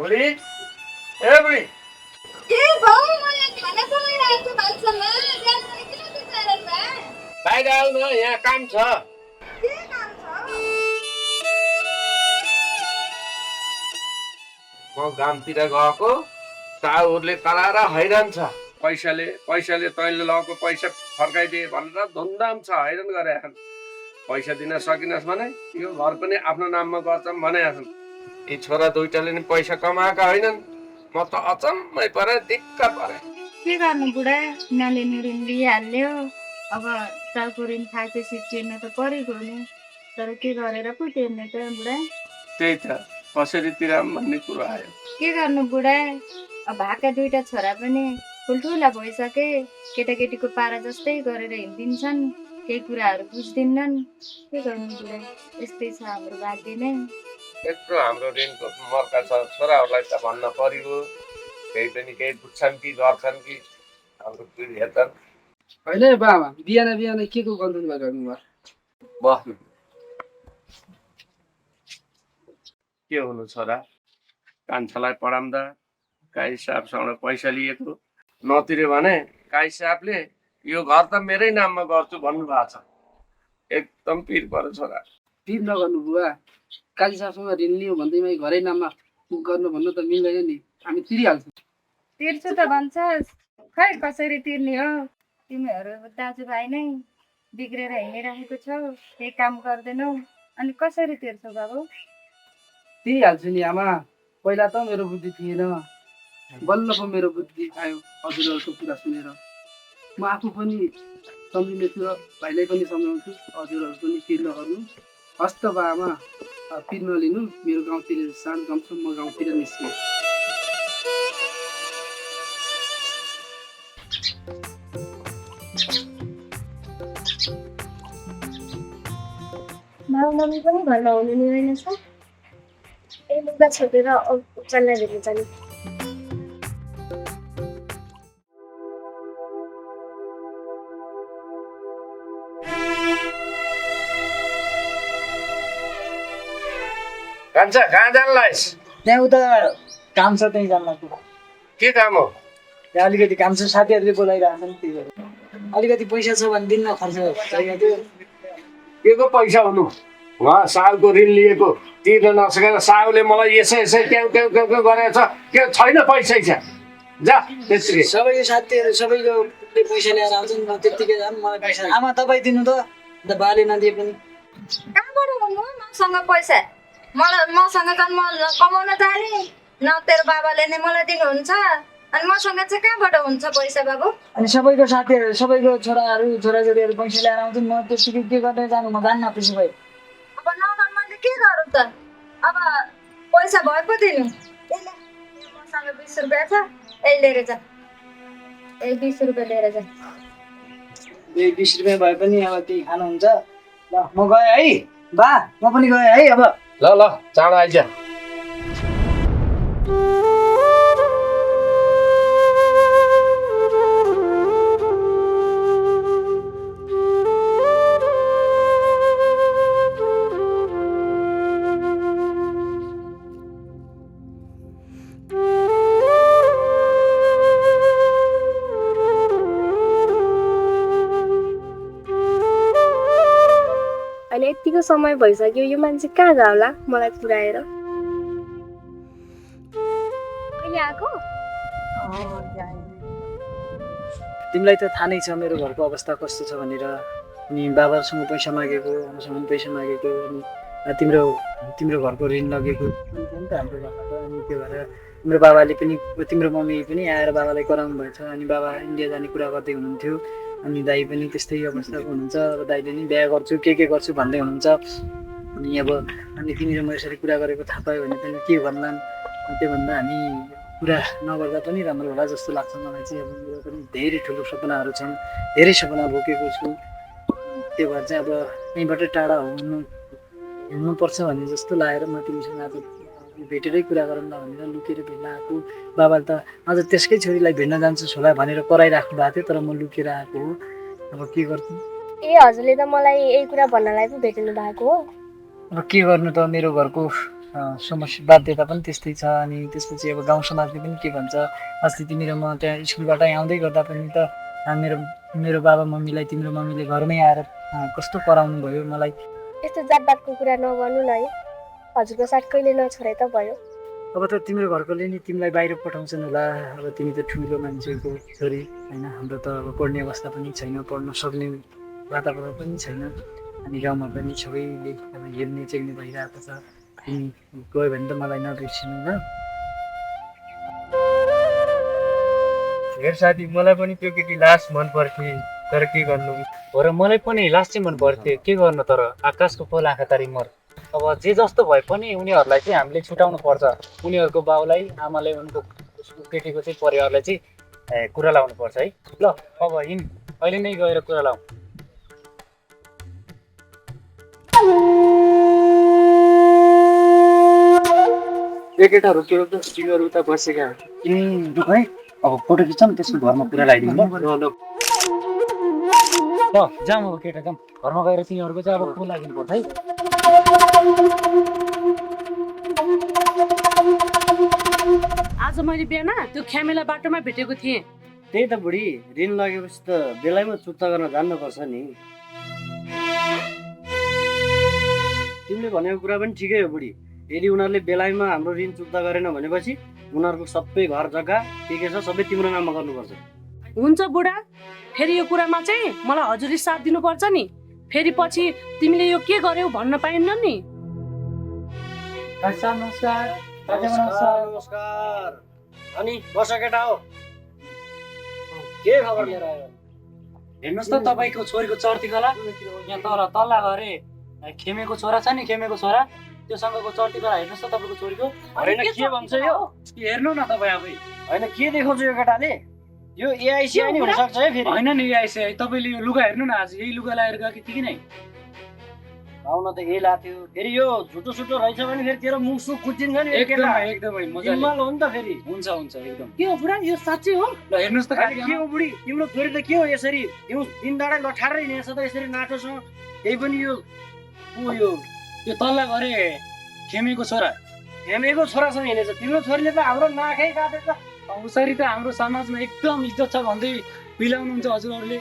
बुढी ए बुढी के भाउ मलाई खाना बनाइरहेको छु भान्सामा जानु किन बिचारन भए बाहिर आऊ न यहाँ काम छ के काम छ म गामतिर गएको साहुहरूले कराएर हैरान छ पैसाले तैँले लगेको पैसा फर्काइदिए भनेर धुमधाम छ हैरान गरे पैसा दिन सकिनस् भने यो घर पनि आफ्नो नाममा गर्छन् भने यी छोरा दुइटाले नि पैसा कमाएका होइनन् म त अचम्मै परे दिक्क परे के गर्नु बुढा नलिनु ऋण लिइहाल्यो अब चाउको ऋण खाएपछि तिर्न त परेको नि तर के गरेर पो तिर्ने त बुढा त्यही त कसरी तिराम भन्ने कुरो आयो के गर्नु बुढा अब भाका दुईटा छोरा पनि ठुल्ठुला भइसके केटाकेटीको पारा जस्तै गरेर हिँडिदिन्छन् केही कुराहरू बुझ्दिनन् के गर्नु बुढा यस्तै छ हाम्रो भाग्य नै यत्रो हाम्रो ऋणको मर्का छ छोराहरूलाई त भन्न परियो केही बुझ्छन् कि गर्छन् कि हाम्रो पिँढी हेर्छन् होइन बाबा बिहान के को गन्थन गरिरहनु भयो बस्नु के हुनु छोरा कान्छालाई पढाउँदा काई साहबसँग पैसा लिएको नतिर्यो भने काई साहबले यो घर त मेरै नाममा गर्छु भन्नुभएको छ एकदम पिर पऱ्यो छोरा पिर नगर्नु बुवा काजी साहबसँग ऋण लियो भन्दैमा घरै नाममा गर्नु भन्नु त मिल्दैन नि हामी तिरिहाल्छौँ तिर्छु त भन्छस् खै कसरी तिर्ने हो तिमीहरू दाजुभाइ नै बिग्रेर हिँडिरहेको छौ केही काम गर्दैनौ अनि कसरी तिर्छौ बाबु तिरिहाल्छु नि आमा पहिला त मेरो बुद्धि थिएन बल्ल पो मेरो बुद्धि आयो हजुरहरूको कुरा सुनेर म आफू पनि सम्झिनेछु र भाइलाई पनि सम्झाउँछु हजुरहरू पनि पिर नगर्नु हस् त बा आमा पिर नलिनु मेरो गाउँतिर सानो गाउँ छ म गाउँतिर निस्केँ बाबु मम्मी पनि घरमा हुनु नि रहेनछ ए लुगा छोपेर उचाल्न भेट्नु जाने कान्छा कहाँ जान्लाइस् त्यहाँ उता काम छ त्यहीँ जान लाग्यो के काम हो त्यहाँ अलिकति काम छ साथीहरूले बोलाइरहेको छ नि त्यही भएर अलिकति पैसा छ भने दिन्न खर्च चाहिएको थियो के को पैसा हुनु उहाँ साहुको ऋण लिएको तिर्न नसकेर साहुले मलाई यसै क्याउ गरेको छ के छैन पैसै छ जा त्यसरी सबैको साथीहरू सबैको पैसा ल्याएर आउँछन् म त्यत्तिकै जानु मलाई पैसा आमा तपाईँ दिनु त बाले नदिए पनि कहाँबाट हुनु मसँग पैसा मसँग त म कमाउन जाने न तेरो बाबाले नै मलाई दिनुहुन्छ अनि मसँग चाहिँ कहाँबाट हुन्छ पैसा बाबु अनि सबैको साथीहरू सबैको छोराछोरीहरू पैसा ल्याएर आउँछन् म त्यत्तिकै के गर्दै जानु म जान्न त्यसो भए अब नगर्नु मैले के गरौँ त अब पैसा भए पो दिनु मसँग 20 रुपियाँ छ यही लिएर जा 20 रुपियाँ लिएर जा 20 रुपियाँ भए पनि अब त्यही खानुहुन्छ ल म गएँ है बा म पनि गएँ है अब ल चाँडो आइज अनि यतिको समय भइसक्यो यो मान्छे कहाँ जाओला मलाई पुऱ्याएर कहिले आएको तिमीलाई त थाहा नै छ मेरो घरको अवस्था कस्तो छ भनेर अनि बाबासँग पैसा मागेको आमासँग पनि पैसा मागेको अनि तिम्रो घरको ऋण लगेको नि त हाम्रो घरमा त अनि त्यो भएर तिम्रो बाबाले पनि तिम्रो मम्मी पनि आएर बाबालाई कराउनु भएछ अनि बाबा इन्डिया जाने कुरा गर्दै हुनुहुन्थ्यो अनि दाइ पनि त्यस्तै अवस्थाको हुनुहुन्छ अब दाइले नि बिहा गर्छु के गर्छु भन्दै हुनुहुन्छ अनि अब अनि तिमीले म यसरी कुरा गरेको थाहा पायो भने पनि के भन्लान् त्योभन्दा हामी कुरा नगर्दा पनि राम्रो होला जस्तो लाग्छ मलाई चाहिँ अब मेरो पनि धेरै ठुलो सपनाहरू छन् धेरै सपना बोकेको छु त्यो भएर चाहिँ अब यहीँबाट टाढा हुनुपर्छ भन्ने जस्तो लागेर म तिमीसँग आज भेटेरै कुरा गरौँ न भनेर लुकेर भेट्न आएको बाबाले त अझ त्यसकै छोरीलाई भेट्न जान्छु होला भनेर कराइराख्नु भएको थियो तर म लुकेर आएको हो अब के गर्छु ए हजुरले त मलाई यही कुरा भन्नलाई पो भेट्नु भएको हो अब के गर्नु त मेरो घरको समस्या बाध्यता पनि त्यस्तै छ। अनि त्यसपछि अब गाउँ समाजले पनि के भन्छ, अस्ति तिमी र म त्यहाँ स्कुलबाट आउँदै गर्दा पनि त मेरो बाबा मम्मीलाई तिम्रो मम्मीले घरमै आएर कस्तो कराउनु भयो मलाई। यस्तो जातपातको कुरा नगर्नु न है, हजुरको साथ कहिले नछोडे त भयो। अब त तिम्रो घरकोले नि तिमीलाई बाहिर पठाउँछन् होला। अब तिमी त ठुलो मान्छेको छोरी होइन, हाम्रो त अब पढ्ने अवस्था पनि छैन, पढ्न सक्ने वातावरण पनि छैन। अनि गाउँमा पनि सबैले अब हेर्ने चेक्ने भइरहेको छ। तिमी गयो भने त मलाई नबिर्सिनु ल। हेर साथी, मलाई पनि त्यो केटी लास्ट मन पर्थ्यो, तर के गर्नु। हो र मलाई पनि लास्ट चाहिँ मन पर्थ्यो, के गर्नु। तर आकाशको फल आँखा तारी मर। अब जे जस्तो भए पनि उनीहरूलाई चाहिँ हामीले छुटाउनु पर्छ। उनीहरूको बाउलाई आमाले उनको केटीको चाहिँ परिवारलाई चाहिँ कुरा लाउनु पर्छ है। ल अब हिँड, अहिले नै गएर कुरा लाउँ। केटाहरू के रोक्छ, तिमीहरू उता बसेका रुक है, अब फोटो खिच्छौँ, त्यसको घरमा कुरा लगाइदिउँ ल। जाउँ अब केटा, जाउँ घरमा गएर तिनीहरूको चाहिँ अब को लागिनु पर्छ है। आज मैले बिहान त्यो ख्यामेला बाटोमा भेटेको थिएँ। त्यही त बुढी, ऋण लगेपछि त बेलायमा चुक्ता गर्न जान्नुपर्छ नि। तिमीले भनेको कुरा पनि ठिकै हो बुढी। यदि उनीहरूले बेलायमा हाम्रो ऋण चुक्ता गरेन भनेपछि उनीहरूको सबै घर जग्गा के छ सबै तिम्रो नाममा गर्नुपर्छ। हुन्छ बुढा, फेरि यो कुरामा चाहिँ मलाई हजुरले साथ दिनुपर्छ नि। फेरि पछि तिमीले यो के गर्यौ भन्न पाइन्न नि। नमस्कार। नमस्कार। अनि बस केटा हो, के खबर लिएर आयो? हेर्नुहोस् त तपाईँको छोरीको चर्ती कला यहाँ तल्ला घरे खेमेको छोरा छ नि, खेमेको छोरा त्योसँगको चर्ती कला हेर्नुहोस् त तपाईँको छोरीको। होइन के भन्छ यो? हेर्नु न तपाईँ आफै। होइन के देखाउँछ यो केटाले? यो एआइसिआई नि हुनसक्छ है फेरि। होइन नि आइसक्यो, तपाईँले यो लुगा हेर्नु न, आज यही लुगा लगाएर गएको थिएँ कि नै। आउन त यही लाग्थ्यो, फेरि यो झुटो सुटो रहेछ भने फेरि तेरो मुख सुख कुचिन्छ नि। एकदमै मजाले। जिम्माल हो नि त फेरि। हुन्छ एकदम। के हो बुढा, यो साँच्चै हो? ल हेर्नुहोस् त के हो बुढी, तिम्रो छोरी त के हो यसरी दिन दाडा लठारै हिँडेछ त यसरी नाटोसँग? त्यही पनि यो यो तल्ला घरे खेमेको छोरा। हेमेको छोरासँग हिँडेछ। तिम्रो छोरीले त हाम्रो नाकै काटेछ। उसरी त हाम्रो समाजमा एकदम इज्जत छ भन्दै पिलाउनुहुन्छ हजुरहरूले।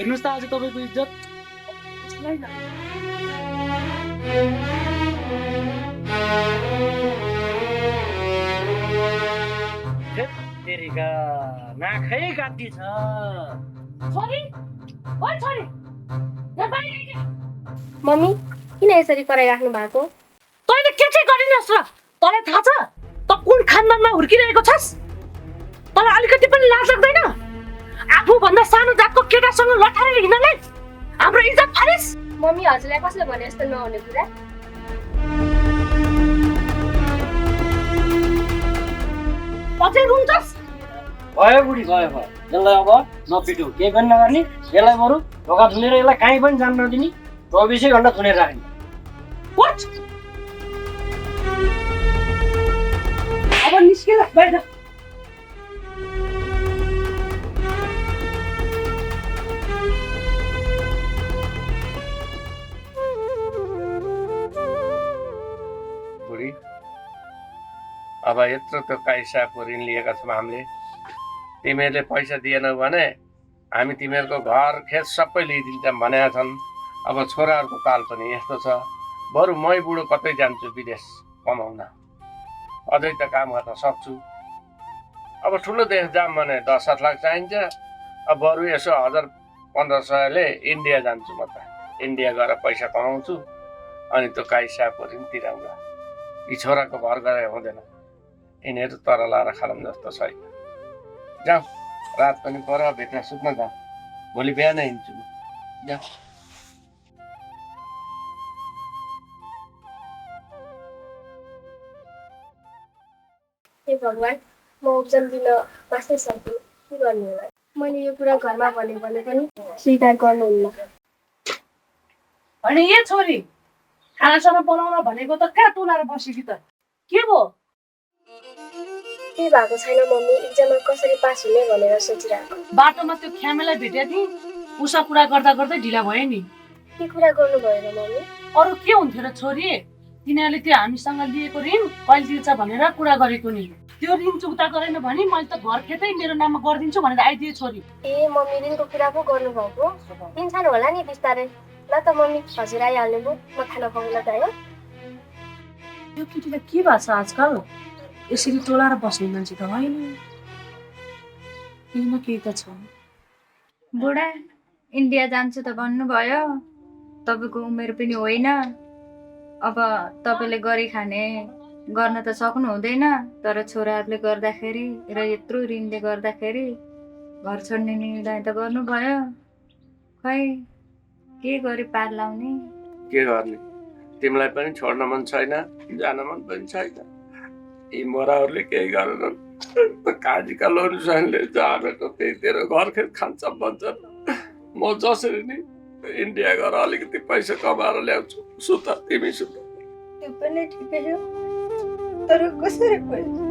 हेर्नुहोस् त आज तपाईँको इज्जत। तेरिका नाकै काटी छ। छोरी, ओ छोरी, यहाँ बाहिर आइज। मम्मी किन यसरी कराइराख्नु भएको? तैँले के चाहिँ गरिनस् र? तँलाई थाहा छ त कुन खानदानमा हुर्किरहेको छस्? तँलाई अलिकति पनि लाज लाग्दैन? आफूभन्दा सानो जातको केटासँग लठारेर हिँड्नले हाम्रो इज्जत फालिस्? मम्मी हजुरलाई कसले भने यस्तो नहुने कुरा? अझै रुन्छस्? भयो बुढी, भयो। यसलाई अब नपिटौ, केही पनि नगर्ने। यसलाई बरु ढोका थुनेर यसलाई काहीँ पनि जान नदिने, 24 घण्टा थुनेर राख्ने। What? अब निस्केर बाहिर। बुढी, अब यत्रो त्यो काइसाको ऋण लिएका छौँ हामीले। तिमीहरूले पैसा दिएनौ भने हामी तिमीहरूको घर खेत सबै लिइदिन्छौँ भनेका छन्। अब छोराहरूको ताल पनि यस्तो छ, बरु मै बुढो कतै जान्छु विदेश कमाउन, अझै त काम गर्न सक्छु। अब ठुलो देश जाऊँ भने 10-7 लाख चाहिन्छ। अब बरु यसो 1000-1500ले इन्डिया जान्छु म त। इन्डिया गएर पैसा कमाउँछु अनि त्यो काइसाको ऋण तिराउँला। यी छोराको भर गरे हुँदैन, यिनीहरू तर लाएर खालौँ जस्तो छैन। जाउँ, रात पनि पर, भित्र सुत्न जाउँ, भोलि बिहानै हिँड्छु म। जाउँ। हे भगवान्, म उब्जन दिन बाँच्नै सक्दिनँ, के गर्नु होला? मैले यो कुरा घरमा भने पनि स्वीकार गर्नुहुन्न। अनि ए छोरी, खानासाना बनाउन भनेको त कहाँ टोलाएर बसेकी त? के भयो? के भएको छैन मम्मी, इक्जाममा कसरी पास हुने भनेर सोचिरहेको। बाटोमा त्यो ख्यामेलाई भेटेको थिएँ, उसा कुरा गर्दा गर्दै ढिला भयो नि। के कुरा गर्नुभयो र मम्मी? अरू के हुन्थ्यो र छोरी? तिनीहरूले त्यो हामीसँग लिएको ऋण कहिले तिर्छ भनेर कुरा गरेको नि। त्यो ऋण चुक्ता गरेन भने मैले त घर खेतै मेरो नाममा गरिदिन्छु भनेर आइदिए छोरी। ए मम्मी ऋणको कुरा पो गर्नुभएको दिन्छन् होला नि बिस्तारै। ल त मम्मी हजुर आइहाल्नु भयो म खाना खुवाउन त है। यो केटीलाई के भएको छ आजकल यसरी टोलाएर बस्ने मान्छे त होइन केही न केही त छ। बुढा इन्डिया जान्छु त भन्नुभयो, तपाईँको उमेर पनि होइन, अब तपाईँले गरी खाने गर्न त सक्नु हुँदैन, तर छोराहरूले गर्दाखेरि र यत्रो ऋणले गर्दाखेरि घर छोड्ने निर्णय त गर्नुभयो। खै के गरी पार लाउने? के गर्ने, तिमीलाई पनि छोड्न मन छैन, जान मन पनि छैन। यी मोराहरूले केही गरेनन्। काजीका लोन स्वाइनले जामेको त्यही तेरो घर खेत खान्छ भन्छन्। म जसरी नि इन्डिया गएर अलिकति पैसा कमाएर ल्याउँछु। सुत तिमी सुत। त्यो पनि ठिकै हो, तर कसरी पैसा?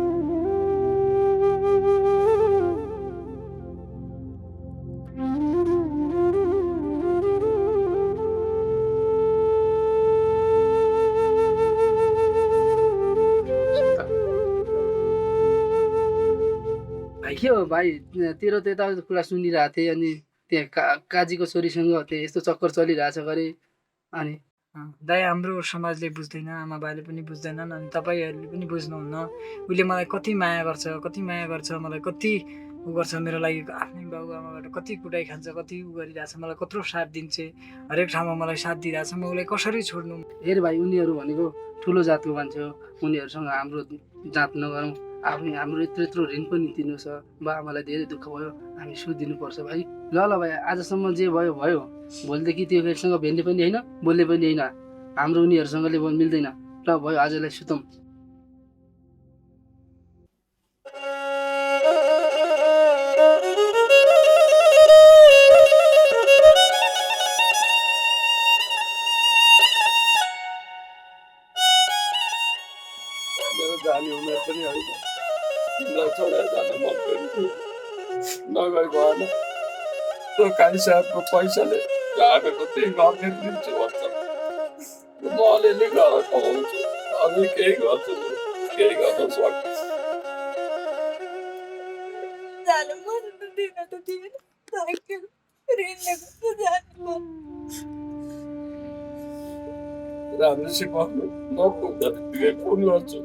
भाइ के हो भाइ, तेरो त्यता कुरा सुनिरहेको थिएँ, अनि त्यहाँ काजीको छोरीसँग त्यहाँ यस्तो चक्कर चलिरहेछ गरे। अनि दाइ हाम्रो समाजले बुझ्दैन, आमा बाले पनि बुझ्दैनन्, अनि तपाईँहरूले पनि बुझ्नुहुन्न। उसले मलाई कति माया गर्छ, मलाई कति उ गर्छ, मेरो लागि आफ्नै बाउ आमाबाट कति कुटाइ खान्छ, कति उ गरिरहेछ, मलाई कत्रो साथ दिन्छ, हरेक ठाउँमा मलाई साथ दिइरहेछ। म उसलाई कसरी छोड्नु? हेर भाइ, उनीहरू भनेको ठुलो जातको मान्छे हो, उनीहरूसँग हाम्रो जात नगरौँ। हाम्रो यत्रो ऋण पनि दिनु छ, बा आमालाई धेरै दुःख भयो, हामी सुधिदिनुपर्छ भाइ। ल भाइ, आजसम्म जे भयो भयो, भोलिदेखि त्यो केटीसँग भेट्ने पनि होइन, बोल्ने पनि होइन, हाम्रो उनीहरूसँगले मिल्दैन। ल भयो, आजलाई सुतौँ। मेरो जाने उमेर पनि होइन, तिमीलाई छोडेर जान मन पनि थियो, नगई भएन। त्यो काली साहबको पैसाले जामेको त्यही घर खेत दिन्छु भन्छ। म अलिअलि गरेर कमाउँछु, अझै केही गर्छु, केही गर्न सक्छु। जानु मन त दिन त थिएन, थाक्यो, ऋणले कस्तो जानु मन। राम्रो सिकाउनु नपुग्दा बित्तिकै फोन गर्छु,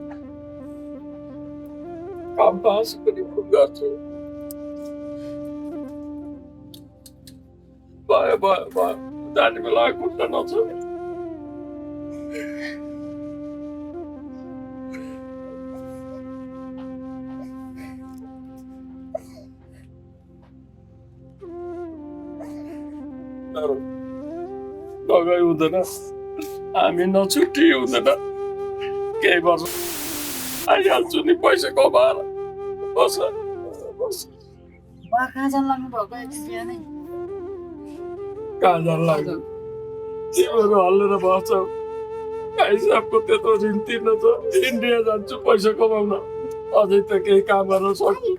काम पास पनि फोन गर्छु। भयो जाने बेला खुट्टा नछोड्ने। नगई हुँदैन, हामी नछुट्टी हुँदैन, केही वर्ष आइहाल्छु नि पैसा कमाएर। बस कहाँ जान लाग्नु भएको यति बिहानै? कहाँ जान लाग्यो, तिमीहरू हल्लेर बस्छौ। हिसाबको त्यत्रो ऋण तिर्न छ, इन्डिया जान्छु पैसा कमाउन, अझै त केही काम गर्न सक्छु।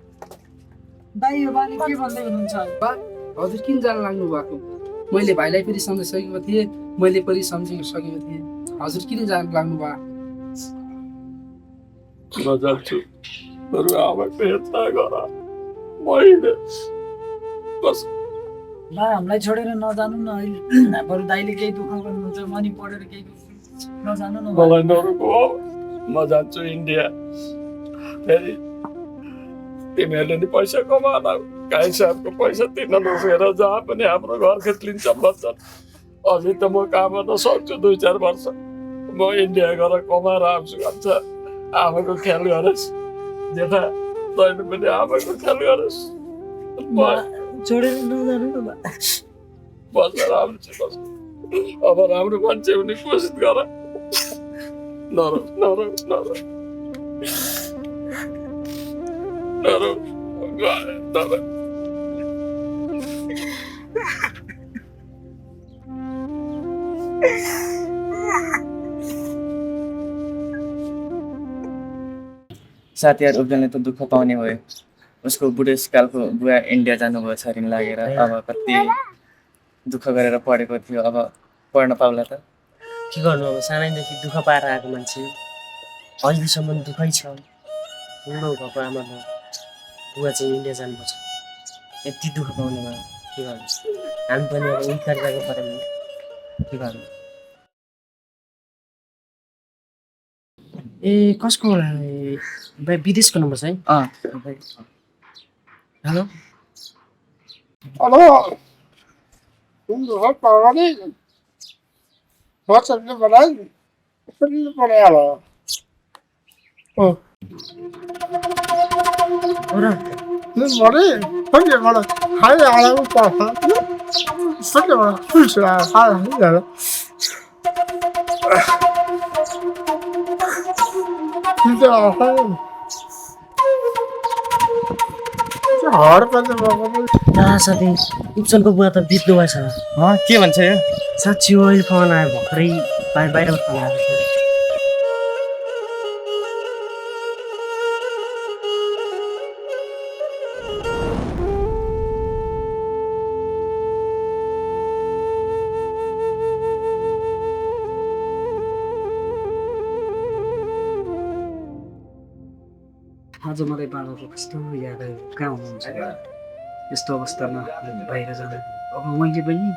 दाइ यो बानी के भन्दै हुनुहुन्छ? बा हजुर किन जान लाग्नु भएको? मैले भाइलाई पनि सम्झिसकेको थिएँ, मैले पनि सम्झिसकेको थिएँ, हजुर किन जान लाग्नु भयो? म जान्छु, बरु आमाको हेरचाह गर, मैले बस। दाइ हामीलाई छोडेर नजानु न अहिले, बरु दाइले केही दुःख गर्नुहुन्छ, मनी पढेर केही नजानु न। मलाई नरोको, म जान्छु इन्डिया। फेरि तिमीहरूले नि पैसा कमाएन, काहीँ साहबको पैसा तिर्न नसकेर जहाँ पनि हाम्रो घर खेत लिन्छ भन्छन्। अझै त म काम गर्न सक्छु 2-4 वर्ष, म इन्डिया गएर कमाएर आउँछु भन्छ। आमाको ख्याल गरोस् जेठा, तैँले पनि आमाको ख्याल गरोस्। छोडेर नजानु न। बसेर आउँछु बस। अब राम्रो मान्छे हुने कोसिस गर, नरो नरो नरो नरो नरो। साथीहरू उब्जनले त दुःख पाउने भयो, उसको बुढेसकालको बुवा इन्डिया जानुभयो छ ऋण लागेर। अब कति दुःख गरेर पढेको थियो, अब पढ्न पाउला त? के गर्नु अब सानैदेखि दुःख पाएर आएको मान्छे अहिलेसम्म दुःखै छ बुढो भएको आमाको बुवा चाहिँ इन्डिया जानुपर्छ यति दुःख पाउनेमा के गर्नु हामी पनि अब उही गएको पऱ्यो के गर्नु ए कसको भाइ विदेशको नम्बर छ है हेलो हेलो तुम पागल बहुत सबने बनाई सबने बनाया लो ओ और ये मरे सबने बना हाय आया वो पापा सबने बना कुछ आ हाय यार ये आता है हर पर ला साथी उप्सनको बुवा त बित्नु भएछ के भन्छ यो साँच्ची हो अहिले फोन आयो भर्खरै बाहिर फोन आएको छ आज मलाई बाबाको कस्तो याद आयो कहाँ हुनुहुन्छ यस्तो अवस्थामा बाहिर जाँदा अब मैले पनि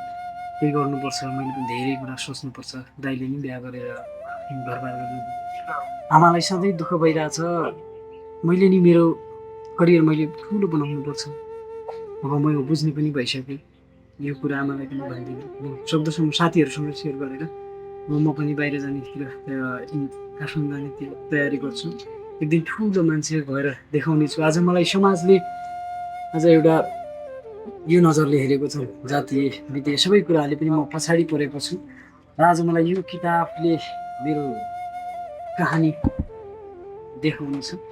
केही गर्नुपर्छ मैले पनि धेरै कुरा सोच्नुपर्छ दाइले नि बिहा गरेर घरबार गर्नु आमालाई सधैँ दुःख भइरहेछ मैले नि मेरो करियर मैले ठुलो बनाउनुपर्छ अब मैले बुझ्ने पनि भइसकेँ यो कुरा आमालाई पनि भनिदिनु म सक्दोसम्म साथीहरूसँग सेयर गरेर म पनि बाहिर जानेतिर काठमाडौँ जानेतिर तयारी गर्छु एक दिन ठुलो मान्छे भएर देखाउने छु आज मलाई समाजले आज एउटा यो नजरले हेरेको छ जातीय वित्तीय सबै कुराले पनि म पछाडि परेको छु र आज मलाई यो किताबले मेरो कहानी देखाउनु छ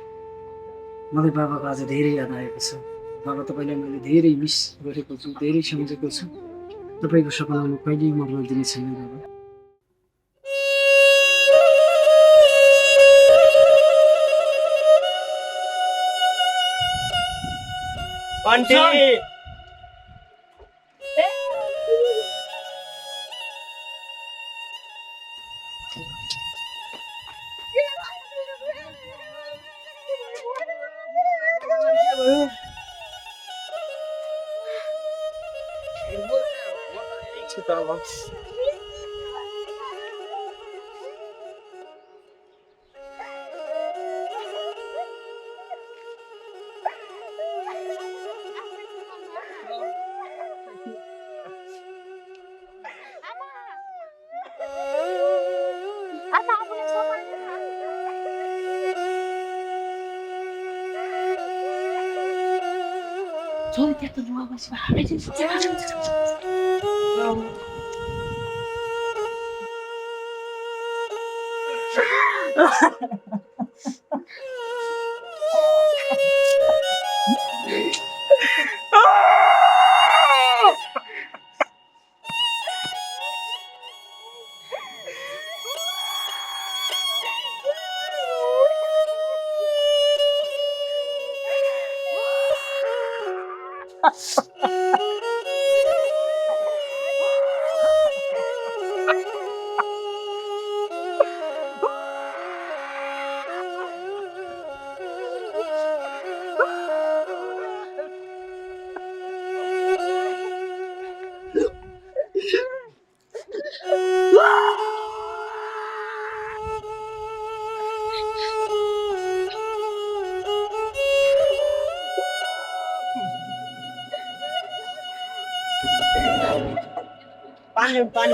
मलाई बाबाको आज धेरै याद आएको छ बाबा तपाईँलाई मैले धेरै मिस गरेको छु धेरै सम्झेको छु तपाईँको सपना म कहिल्यै मर्न दिने छैन बाबा आन्टी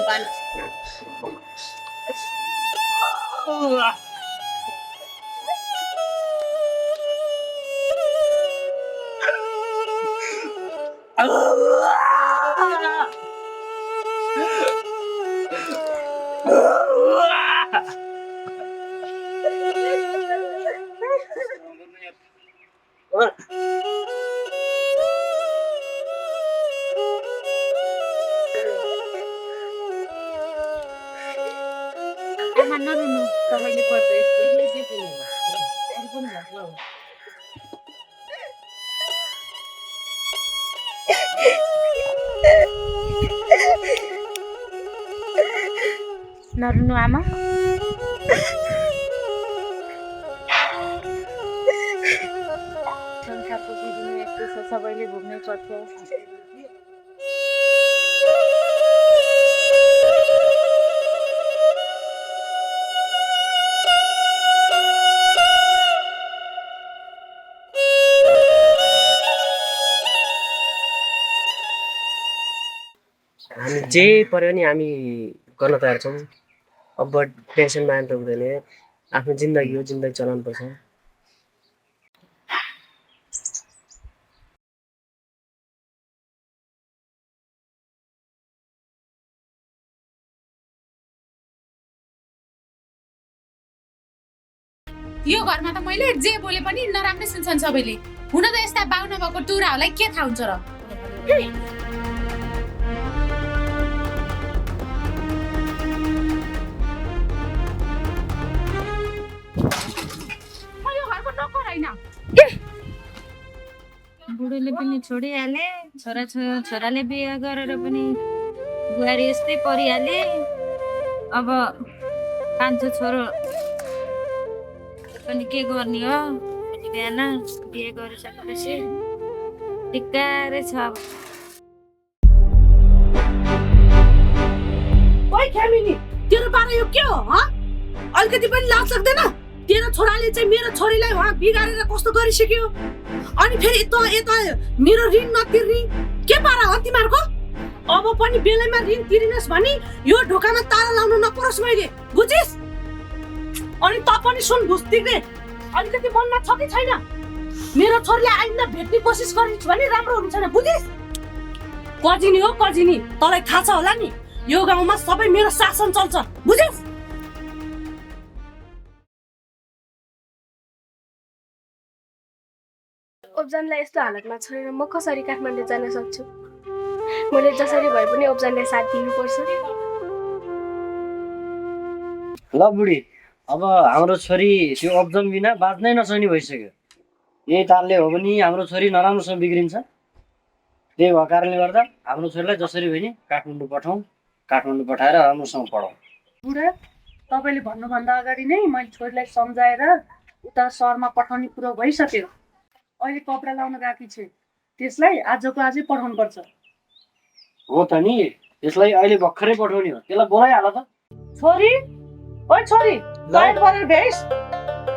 पानी नरुनु तपाईँले पर्छ नरुनु आमा। संसारको बिजुली यस्तो छ, सबैले भोग्नै पर्छ। हामी जे पर्यो नि हामी गर्न तयार छौँ। अब टेन्सन मान्नु त हुँदैन, आफ्नो जिन्दगी हो, जिन्दगी चलाउनु पर्छ। यो घरमा त मैले जे बोले पनि नराम्रै सुन्छन् सबैले। हुन त यस्ता बाउ नभएको टुराहरूलाई के थाहा हुन्छ र। म यो घरको नोकर हैन। बुढोले पनि छोडिहाले, छोराले बिहे गरेर पनि बुहारी यस्तै परिहाले। अब कान्छो छोरो पनि के गर्ने हो, बिहान बिहे गरिसकेपछि टिक्कारै छ। अब ओइ खेमिनी, तेरो पारा यो के हो? अलिकति पनि लाज सक्दैन? तेरो छोराले चाहिँ मेरो छोरीलाई बिगारेर कस्तो गरिसक्यो, अनि फेरि यता मेरो ऋण नतिर्ने के पारा हो तिमीहरूको? अब पनि बेलैमा ऋण तिरिनस् भने यो ढोकामा ताला लाउनु नपरोस् मैले, बुझिस्? अनि त पनि सुन बुझ्दिके, अलिकति मनमा छ कि छैन? मेरो छोरीलाई आइन्दा भेट्ने कोसिस गरिस् भने राम्रो हुन्छ नि, बुझिस्? कजिनी हो कजिनी, तँलाई थाहा छ होला नि, यो गाउँमा सबै मेरो शासन चल्छ, बुझिस्? उब्जनलाई यस्तो हालतमा छोडेर म कसरी काठमाडौँ जान सक्छु? मैले जसरी भए पनि उब्जनलाई साथ दिनुपर्छ। ल बुढी, अब हाम्रो छोरी त्यो अब्जन बिना बाँच्नै नसक्ने भइसक्यो। यही तालले हो भने हाम्रो छोरी नराम्रोसँग बिग्रिन्छ। त्यही भएको कारणले गर्दा हाम्रो छोरीलाई जसरी भयो नि काठमाडौँ पठाउँ, काठमाडौँ पठाएर राम्रोसँग पढाउँ। बुढा, तपाईँले भन्नुभन्दा अगाडि नै मैले छोरीलाई सम्झाएर उता सहरमा पठाउने कुरो भइसक्यो। अहिले कपडा लाउन गएकी छु, त्यसलाई आजको आजै पठाउनु पर्छ। हो त नि, त्यसलाई अहिले भर्खरै पठाउने हो, त्यसलाई बोलाइहाल त। छोरी, ओइ छोरी, तयार गरेर भ्याइस्?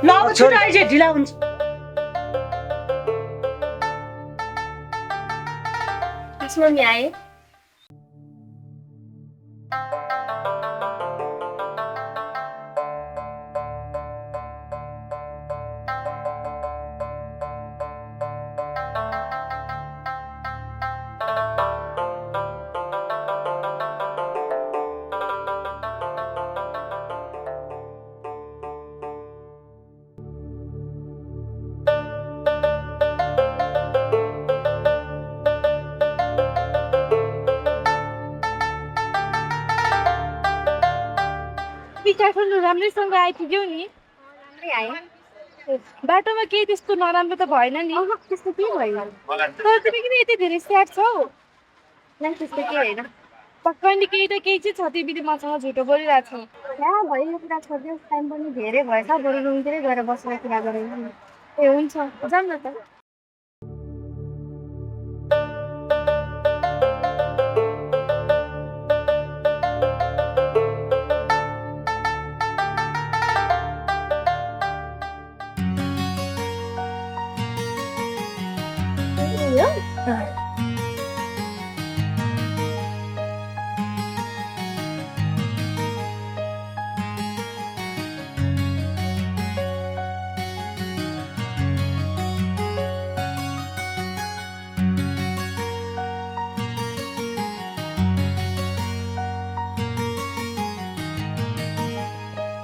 ल अब छिटो आइज, ढिला हुन्छ। मम्मी आए। काठमाडौँ राम्रैसँग आइपुग्यौ नि? राम्रै आएँ। बाटोमा केही त्यस्तो नराम्रो त भएन नि? त्यस्तो केही भएन। तर तिमी किन यति धेरै स्याड छौ? त्यस्तो केही होइन। पक्का नि केही त केही चाहिँ छ, तिमीले मसँग झुटो बोलिरहेको छौ। यहाँ भयो यो कुरा छोडिदियोस्, टाइम पनि धेरै भएछ, बरु रुमतिरै गएर बसेर कुरा गरौँ। ए हुन्छ, जाऊँ न त।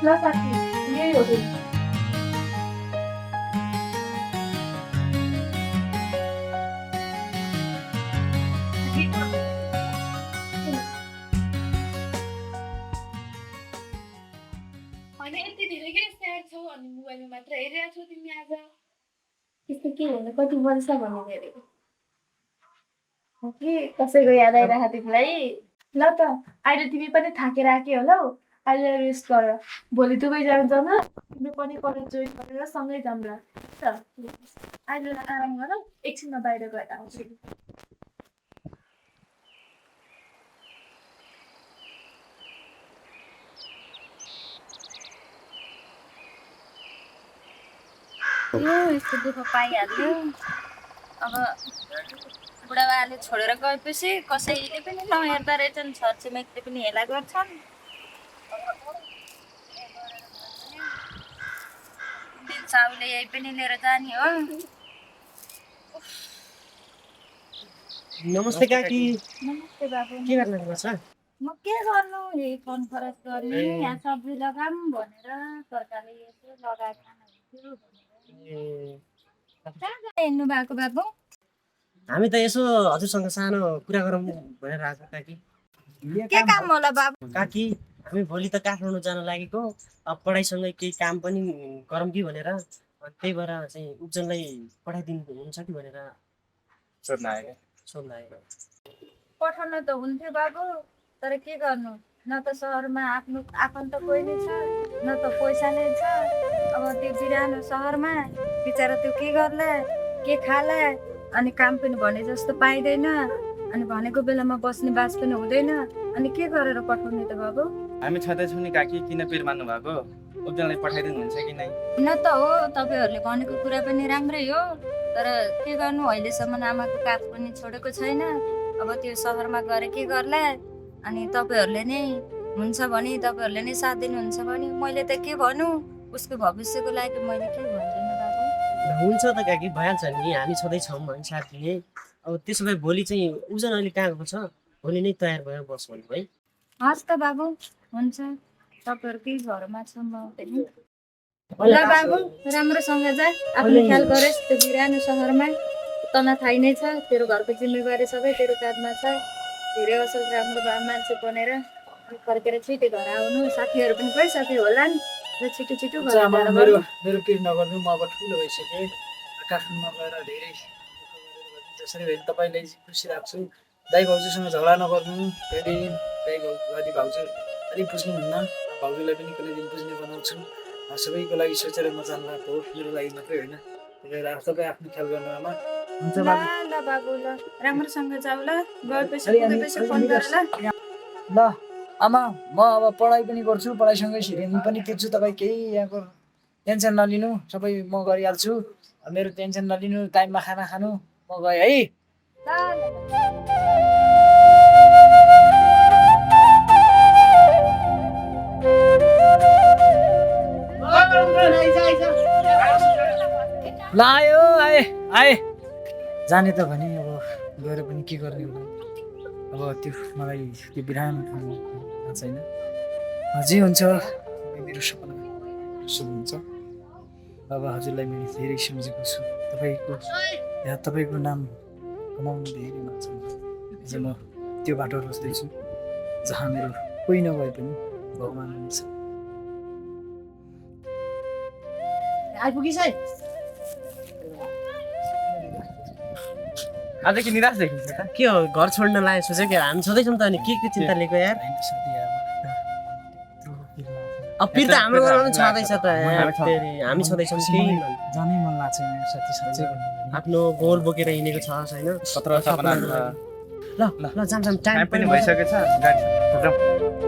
ल साथी, यही हो फेरि। अनि यति धेरै किन स्याड छौ अनि मोबाइलमा मात्र हेरिरहेको छौ तिमी आज? त्यस्तो के होइन, कति वर्ष भन्नु धेरै हो कि कसैको याद आइरहेको तिमीलाई? ल त अहिले तिमी पनि थाकेर आएकै होला हौ, अहिले रेस्ट गर भोलि दुवैजना जान तिम्रो पनि कलेज जोइन गरेर सँगै जाऊँ ल अहिले आराम गर एकछिनमा बाहिर गएर आउँछु यस्तो दुःख पाइहाल्यो अब बुढाबाले छोडेर गएपछि कसैले पनि नहेर्दा रहेछन् छरछिमेकले पनि हेला गर्छन् दिन साउले यही पनि लिएर जाने हो नमस्ते काकी नमस्ते बाबु के गर्नु छ म के गर्नु यही कन्फरेन्स गर्ने यहाँ सब्जी लगाऊँ भनेर सरकारले यसो लगाएर खानु हिँड्नु भएको बाबु हामी त यसो हजुरसँग सानो कुरा गरौँ भनेर आएको काकी के काम होला बाबु काकी हामी भोलि त काठमाडौँ जान लागेको अब पढाइसँगै केही काम पनि गरौँ कि भनेर त्यही भएर चाहिँ उब्जनलाई पठाइदिनु हुन्छ कि भनेर सोध्न आएको पठाउन त हुन्थ्यो बाबु तर के गर्नु न त सहरमा आफ्नो आफन्त कोही नै छ न त पैसा नै छ अब त्यो बिरानो सहरमा बिचरा त्यो के गर्ला के खाला अनि काम पनि भने जस्तो पाइँदैन अनि भनेको बेलामा बस्ने बास पनि हुँदैन अनि के गरेर पठाउने त बाबु हामी छँदैछौँ नि काकी किन पिर मान्नु भएको उब्जनलाई पठाइदिनु हुन्छ कि नै न त हो तपाईँहरूले भनेको कुरा पनि राम्रै हो तर के गर्नु अहिलेसम्म आमाको काख पनि छोडेको छैन अब त्यो सहरमा गएर के गर्ला अनि तपाईँहरूले नै हुन्छ भने तपाईँहरूले नै साथ दिनुहुन्छ भने मैले त के भनौँ उसको भविष्यको लागि मैले के भन्दिनँ बाबु हुन्छ त काकी भइहाल्छ नि हामी छँदैछौँ हामी साथ दिने अब त्यसो भए भोलि चाहिँ उब्जन अहिले कहाँ गएको छ भोलि नै तयार भएर बस भन्नु है हस् त बाबु हुन्छ तपाईँहरूकै घरमा छ म पनि ल बाबु राम्रोसँग जा आफ्नो ख्याल गरेस् त्यो बिरानो सहरमा तँलाई थाहै नै छ तेरो घरको जिम्मेवारी सबै तेरो काँधमा छ धेरै असल राम्रो मान्छे बनेर फर्केर छिटो घर आउनु साथीहरू पनि कोही साथी होला नि र छिटो छिटो मेरो पिर नगर्नु म अब ठुलो भइसकेँ काठमाडौँमा गएर धेरै जसरी भए तपाईँलाई खुसी राख्छु दाइ भाउजूसँग झगडा नगर्नु कहिले दाइ भाउजू अलिक बुझ्नुहुन्न भाउजूलाई पनि कहिले दिन बुझ्ने बनाउँछु सबैको लागि सोचेर म जानुभएको हो मेरो लागि मात्रै होइन त्यही भएर तपाईँ आफ्नो ख्याल गर्नु आमा हुन्छ ल बाबु ल राम्रोसँग जाऊ ल गएपछि फोन गर ल आमा म अब पढाइ पनि गर्छु पढाइसँगै ऋण पनि तिर्छु तपाईँ केही यहाँको टेन्सन नलिनु सबै म गरिहाल्छु मेरो टेन्सन नलिनु टाइममा खाना खानु म गएँ है ल आयो आए जाने त भने अब गएर पनि के गर्ने होला अब त्यो मलाई त्यो बिरानो ठाउँमा छैन अझै हुन्छ मेरो सपना शुभ हुन्छ अब हजुरलाई मैले धेरै सम्झेको छु तपाईँको नाम कमाउनु धेरै मन छ आज म त्यो बाटो रोज्दैछु जहाँ मेरो कोही नभए पनि भगवान् हुनुहुन्छ आइपुगिस है आज कि निराश देखिन्छ त के हो घर छोड्न लागेको सोचे कि हामी छँदैछौँ त अनि के चिन्ता लिएको यार अब पिर त हाम्रो घरमा पनि छँदैछ त हामी छँदैछौँ केही जानै मन लाग्छ साथी साथी आफ्नो गोल बोकेर हिँडेको छ छैन कत्रो सपना ल जाम टाइम पनि भइसकेछ गाडी जाऊ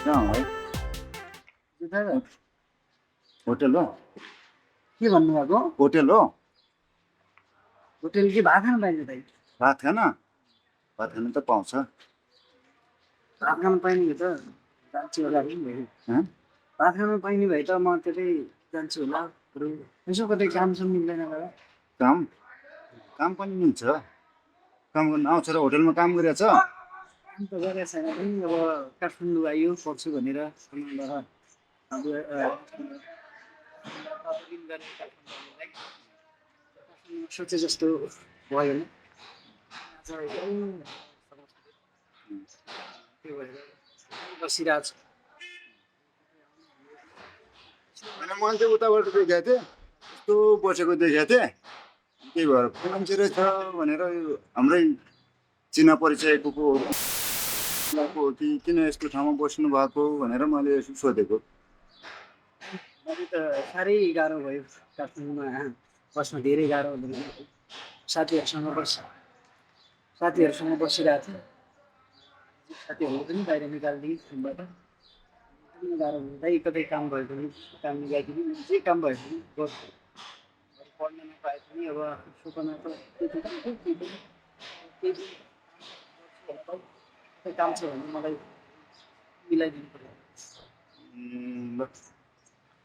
कहाँ हो है होटल हो के भन्नुभएको होटल हो होटेल कि भात खान पाइन्छ दाइ भात खान त पाउँछ भात खान पाइने भए त जान्छु होला नि हँ? भात खान पाइने भए त म त्यतै जान्छु होला बरु यसो कतै काम सब मिल्दैन होला काम काम पनि मिल्छ काम गर्नु आउँछ र होटलमा काम गरिरहेछ काम त गरेको छैन पनि अब काठमाडौँ आइयो पढ्छु भनेर अब सोचे जस्तो भएन त्यो भएर बसिरहेको छु होइन मैले चाहिँ उताबाट देखेको थिएँ यस्तो बसेको देखेको थिएँ त्यही भएर मान्छे रहेछ भनेर यो हाम्रै चिना परिचयको हो कि किन यस्तो ठाउँमा बस्नु भएको भनेर मैले यसो सोधेको अहिले त साह्रै गाह्रो भयो काठमाडौँमा बस्न धेरै गाह्रो हुँदैन साथीहरूसँग बसिरहेको थिएँ साथीहरूले पनि बाहिर निकालिदिए ठाउँबाट गाह्रो हुन्छ कतै काम भयो भने काम निकालिदिने जे काम भयो भने गर्छु पढ्न नपाए पनि अब सुकना त केही काम छ भने मलाई मिलाइदिनु पर्यो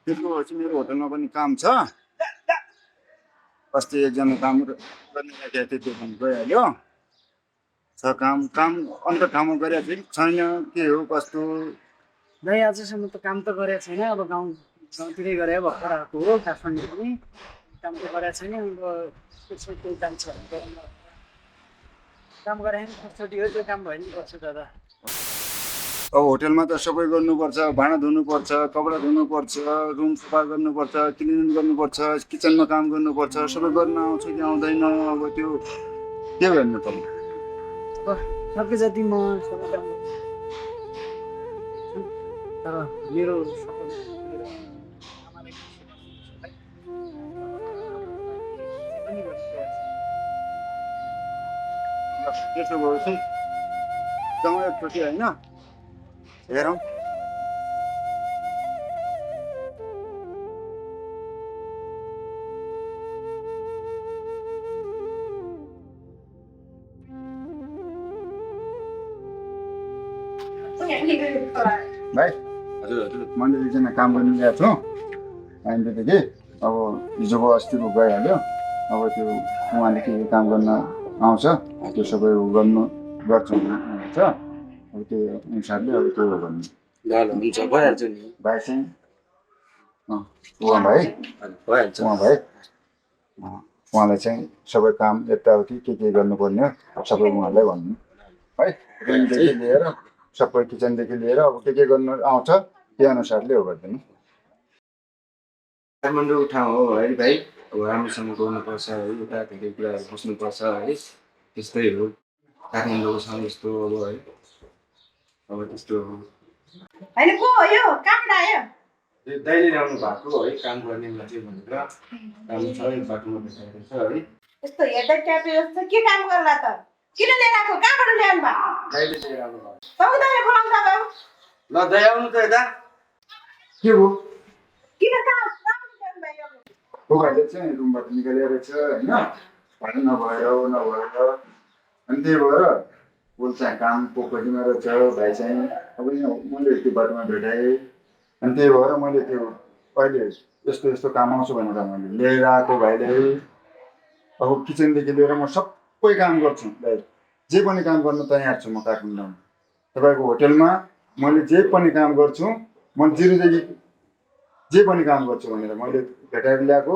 त्यसको चाहिँ मेरो होटलमा पनि काम छ अस्ति एकजना काम गर्ने राखेको थिएँ त्यो पनि गइहाल्यो छ काम अन्त ठाउँमा गरिरहेको थिएँ छैन के हो कस्तो दाइ आजसम्म त काम त गरेको छैन अब गाउँतिरै गरे भर्खर आएको हो काठमाडौँ पनि काम त गरेको छैन अब त्यसमा केही काम छ भने काम गरे खर्चोटी हो त्यो काम भयो नि गर्छु दादा अब होटलमा त सबै गर्नुपर्छ भाँडा धुनुपर्छ कपडा धुनुपर्छ रुम सफा गर्नुपर्छ क्लिन गर्नुपर्छ किचनमा काम गर्नुपर्छ सबै गर्न आउँछ कि आउँदैन अब त्यो के गर्नु पर्ने अब सके जति म सबै काम गर्छु तर मेरो त्यसो भयो चाहिँ गाउँ एकचोटि होइन हेरौँ भाइ हजुर मैले एकजना काम गर्नु गएको छु आइन्दादेखि अब हिजोको अस्तिको गइहाल्यो अब त्यो उहाँले के काम गर्न आउँछ त्यो सबै गर्छ हुन्छ अब त्यो अनुसारले अब त्यो भन्नु हुन्छ भइहाल्छ नि भाइ चाहिँ उहाँ भाइ भइहाल्छ उहाँलाई चाहिँ सबै काम यताउति के गर्नुपर्ने हो सबै उहाँलाई भन्नु है रुमदेखि लिएर सबै किचनदेखि लिएर अब के गर्नु आउँछ त्यो अनुसारले हो गरिदिनु काठमाडौँ ठाउँ हो है भाइ अब राम्रोसँग गर्नुपर्छ है उता धेरै कुराहरू बुझ्नुपर्छ है त्यस्तै हो काठमाडौँसँग यस्तो अब है अब त्यस्तो हो होइन को हो यो कहाँबाट आयो यो दाइले ल्याउनु भएको है काम गर्ने मान्छे भनेर काम छ बाटोमा भेटाएको छ है यस्तो हेर्दै ट्यापे जस्तो के काम गर्ला त किन लिएर आएको कहाँबाट ल्याउनु भयो दाइले लिएर आउनु भएको सौदाले बोलाउँदा भयो ल दाइ आउनु त यता के हो किन कहाँ ल्याउनु भयो उहाँहरूले चाहिँ रुमबाट निकालेर छ होइन भाडा नभएर अनि त्यही भएर उसले चाहिँ काम पोखरीमा रहेछ भाइ चाहिँ अब मैले त्यो बाटोमा भेटाएँ अनि त्यही भएर मैले त्यो अहिले यस्तो काम आउँछु भनेर मैले लिएर आएको भाइले अब किचनदेखि लिएर म सबै काम गर्छु भाइ जे पनि काम गर्न तयार छु म काठमाडौँमा तपाईँको होटलमा मैले जे पनि काम गर्छु म जिरोदेखि जे पनि काम गर्छु भनेर मैले भेटाएर ल्याएको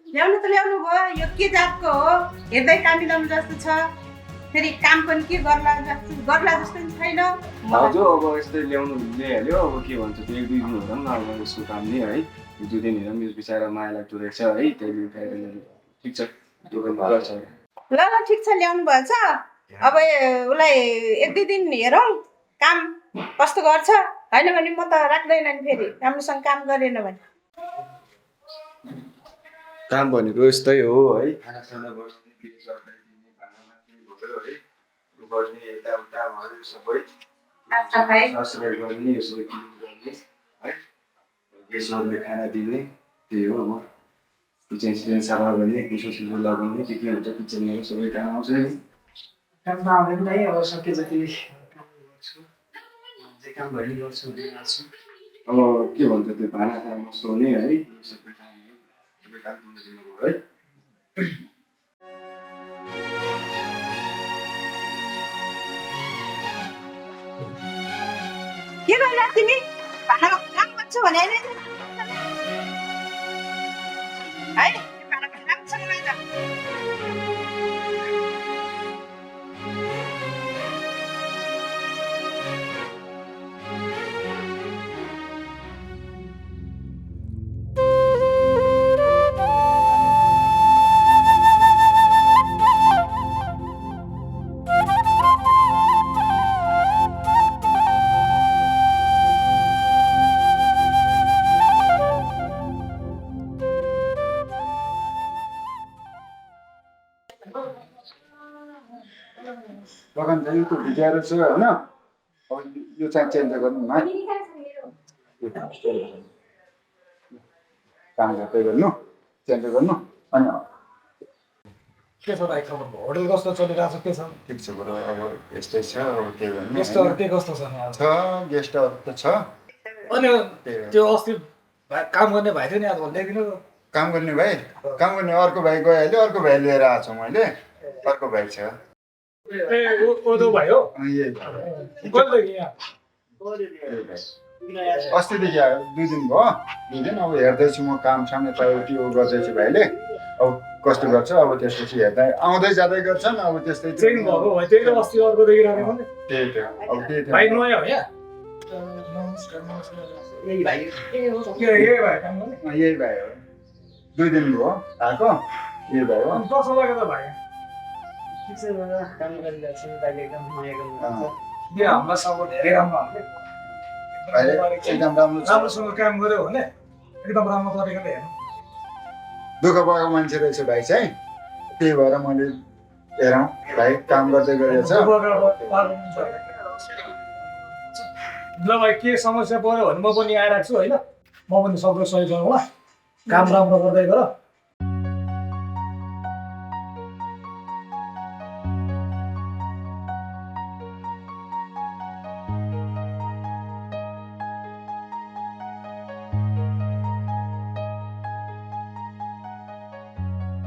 ल्याउनु त ल्याउनु भयो यो के जातको हो हेर्दै कामिलाम जस्तो छ फेरि काम पनि के गर्ला जस्तो नि छैन हजुर अब यस्तै ल्याउनु ल्याइहाल्यो अब के भन्छ त्यो 1-2 दिन हुँदा पनि अब यसको काम नि है 2 दिन हेर मेरो बिचारा माया लाग्दो रहेछ है त्यही उठाएर ल्याउनु ठिक छ त्यो पनि गर्छ ल ठिक छ ल्याउनु भएछ अब उसलाई 1-2 दिन हेरौँ काम कस्तो गर्छ होइन भने म त राख्दैन नि फेरि राम्रोसँग काम गरेन भने काम भनेको यस्तै हो है खानासाना बस्ने के गर्दै दिने भाँडामा के भयो है गर्ने यताउता भयो सबै साफसफाइ साफसफाइ गर्ने यसो क्लिन गर्ने है गेस्टहरूले खाना दिने त्यही हो अब किचन सिचन सफा गर्ने पिसो सिसो लगाउने के हुन्छ किचनमा सबै काम आउँछ नि काममा आउँदैन नै अब सके जति काम गर्छु जे काम भरि गर्छु भने गर्छु अब के भन्छ त्यो भाँडा खाना सोने है सबै काम गर्नु दिनुभयो है के गर्ला तिमी भाँडा काम गर्छु भने है भाँडा राम्रोसँग माइज बगान चाहिँ त्यो भिजाएर छ होइन अब यो चाहिँ चेन्ज गर्नु न काम गर्दै गर्नु चेन्ज गर्नु अनि के छ भाइ खबर होटल कस्तो चलिरहेको छ के छ ठिक छ बरु अब यस्तै छ अब के गर्नु गेस्टहरू के कस्तो छ छ गेस्टहरू त छ अनि त्यो अस्ति काम गर्ने भाइ थियो नि आज ल्याइदिनु काम गर्ने भाइ अर्को भाइ गइहाल्यो अर्को भाइ लिएर आएको छु मैले अर्को भाइ छ ओदो भाइ हो कहिलेदेखि अस्तिदेखि आयो 2 दिन भयो 2 दिन अब हेर्दैछु म काम साम यताउति गर्दैछु भाइले अब कस्तो गर्छ अब त्यसपछि हेर्दा आउँदै जाँदै गर्छन् अब त्यस्तै ट्रेन भएको भाइ त्यही त अस्ति अर्कोदेखि राखेको नि त्यही त अब त्यही त भाइ नयाँ हो यहाँ यही भाइ यही भाइ हो 2 दिन भयो आएको यही भाइ हो कस्तो लाग्यो त भाइ काम गरिरहेको छु दाइले एकदम माया गर्नुहुन्छ यो हाम्रो सब धेरै राम्रो हाल्यो एकदम राम्रो छ राम्रोसँग काम गर्यो भने एकदम राम्रो तरिकाले हेर्नु दुःख भएको मान्छे रहेछ भाइ चाहिँ त्यही भएर मैले हेरौँ भाइ काम गर्दै गरेको छ ल भाइ के समस्या पर्यो भने म पनि आइरहेको छु होइन म पनि सक्दो सहयोग गरौँला काम राम्रो गर्दै गर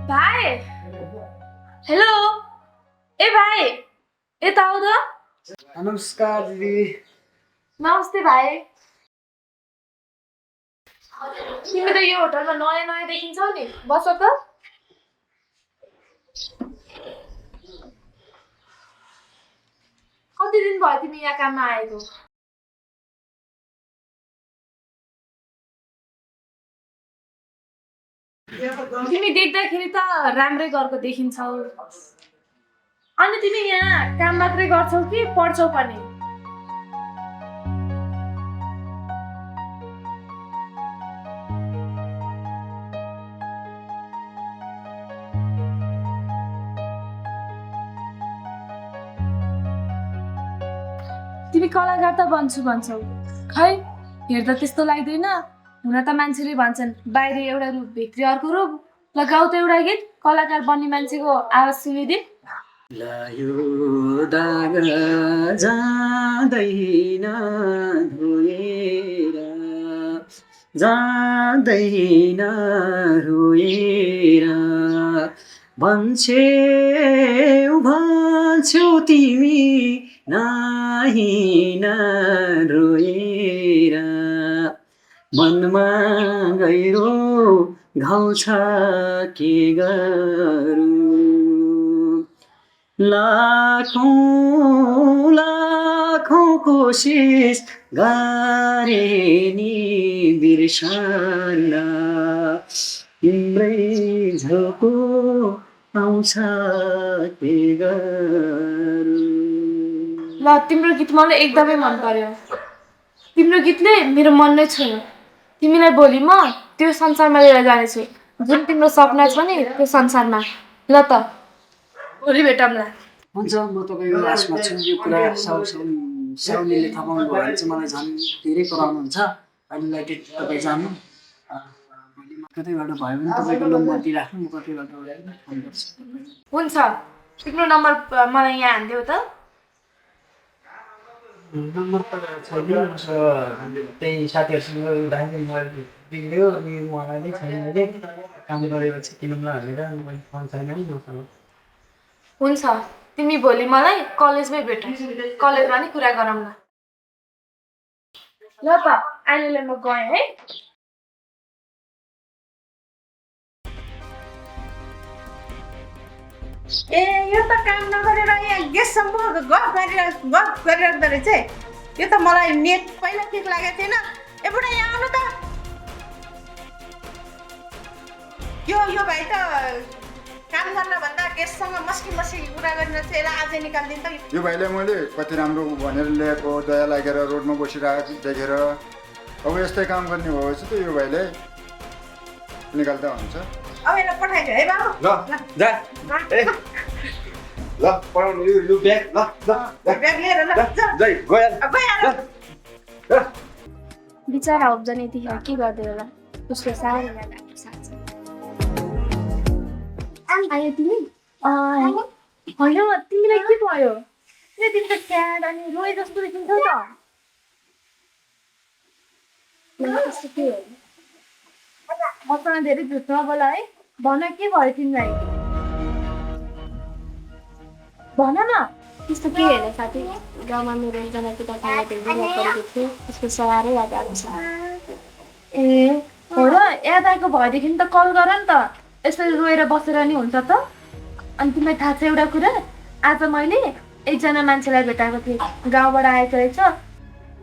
भाइ हेलो ए भाइ यता आऊ त नमस्कार दिदी नमस्ते भाइ तिमी त यो होटलमा नयाँ नयाँ देखिन्छौ नि बस त कति दिन भयो तिमी यहाँ काममा आएको तिमी देख्दाखेरि त राम्रै गरेको देखिन्छौ अनि तिमी यहाँ काम मात्रै गर्छौ कि पढ्छौ पनि तिमी कलाकार त बन्छु भन्छौ खै हेर्दा त्यस्तो लाग्दैन हुन त मान्छेले भन्छन् बाहिर एउटा रूप भित्री अर्को रूप ल गाउँ त एउटा गीत कलाकार बन्ने मान्छेको आवाज सुनिदिन लायो दाग जाँदैन धोएर जाँदैन रोएर भन्छौ तिमी नाहिन रोएर मनमा गहिरो घाउ छ के गरौँ लाखौँ कोसिस गरे नि बिर्सन तिम्रै झल्को आउँछ के गरौँ ल तिम्रो गीत मलाई एकदमै मन पर्यो तिम्रो गीतले मेरो मन नै छोयो तिमीलाई भोलि म त्यो संसारमा लिएर जानेछु जुन तिम्रो सपना छ नि त्यो संसारमा ल त भोलि भेटौँला हुन्छ म तपाईँको आशमा छु यो कुरा साउसाउ साउलीले थापाउनु भयो भने चाहिँ मलाई झन् धेरै कराउनुहुन्छ। अहिलेलाई तपाईँ जानु, भोलि म कतैबाट भयो भने तपाईँको नम्बर दिइराख्नु, म कतैबाट फोन गर्छु। हुन्छ, तिम्रो नम्बर मलाई यहाँ हानिदेऊ त। नम्बर त छैन, त्यही साथीहरूसँग उठाइदिनु बिग्रियो अनि उहाँलाई नै छैन अहिले, काम गरेपछि किनौँला भनेर मैले फोन छैन नि मसँग। हुन्छ, तिमी भोलि मलाई कलेजमै भेटौँ, कलेजमा नि कुरा गरौँ न। ल त अहिलेलाई म गएँ है। ए यो त काम नगरेर यहाँ गेटसम्म गफ गरिराख्दो रहेछ है। यो त मलाई नेट पहिला ठिक लागेको थिएन। ए बुढा यहाँ आउनु त। यो भाइ त काम गर्न भन्दा गेटसँग मस्की कुरा गरेर चाहिँ यसलाई आजै निकालिदिनु त। यो भाइलाई मैले कति राम्रो भनेर ल्याएको, दया लागेर रोडमा बसिरहेको देखेर अब यस्तै काम गर्ने भएपछि त यो भाइलाई निकाल्दा हुन्छ। अब यसलाई पठाइदियो है बाबु। ल जा ल पढाउनु यो ब्याग ल ब्याग लिएर ल जय गयो बिचरा उब्जन यतिखेर के गर्दै होला, उसको साह्रै याद आएको साँच्चै। आयो तिमी? होइन, तिमीलाई के भयो? तिमी त स्याड अनि रोए जस्तो देखिन्छौ त। त्यस्तो के हो? मसँग धेरै झुट नबोला है। भन के भयो तिमीलाई? भन न। त्यस्तो के होइन साथी, गाउँमा मेरो एकजना केटासँग धेरै याद गरेको थियो, उसको साह्रै याद आएको छ। ए हो र, याद आएको भएदेखि त कल गर नि त। यसरी रोएर बसेर नि हुन्छ त? अनि तिमीलाई थाहा छ एउटा कुरा, आज मैले एकजना मान्छेलाई भेटाएको थिएँ, गाउँबाट आएको रहेछ।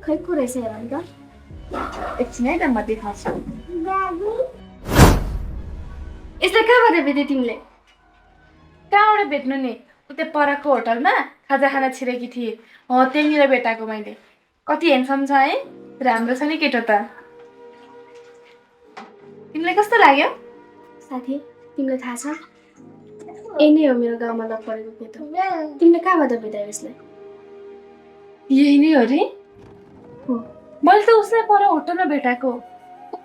खै को रहेछ हेर नि त। एकछिन है त म देखाउँछु। यस्तो कहाँबाट भेट्यौ तिमीले? कहाँबाट भेट्नु नि? उतै परको होटलमा खाजा खाना छिरेकी थिएँ, त्यहीँनिर भेटाएको मैले। कति ह्यान्डसम छ है, राम्रो छ नि केटो त। तिमीलाई कस्तो लाग्यो? साथी तिमीलाई थाहा छ, यही नै हो मेरो गाउँमा लग परेको केटो। तिमीले कहाँबाट भेटायौ यसलाई? यही नै हो रे। मैले त उसलाई पर होटलमा भेटाएको।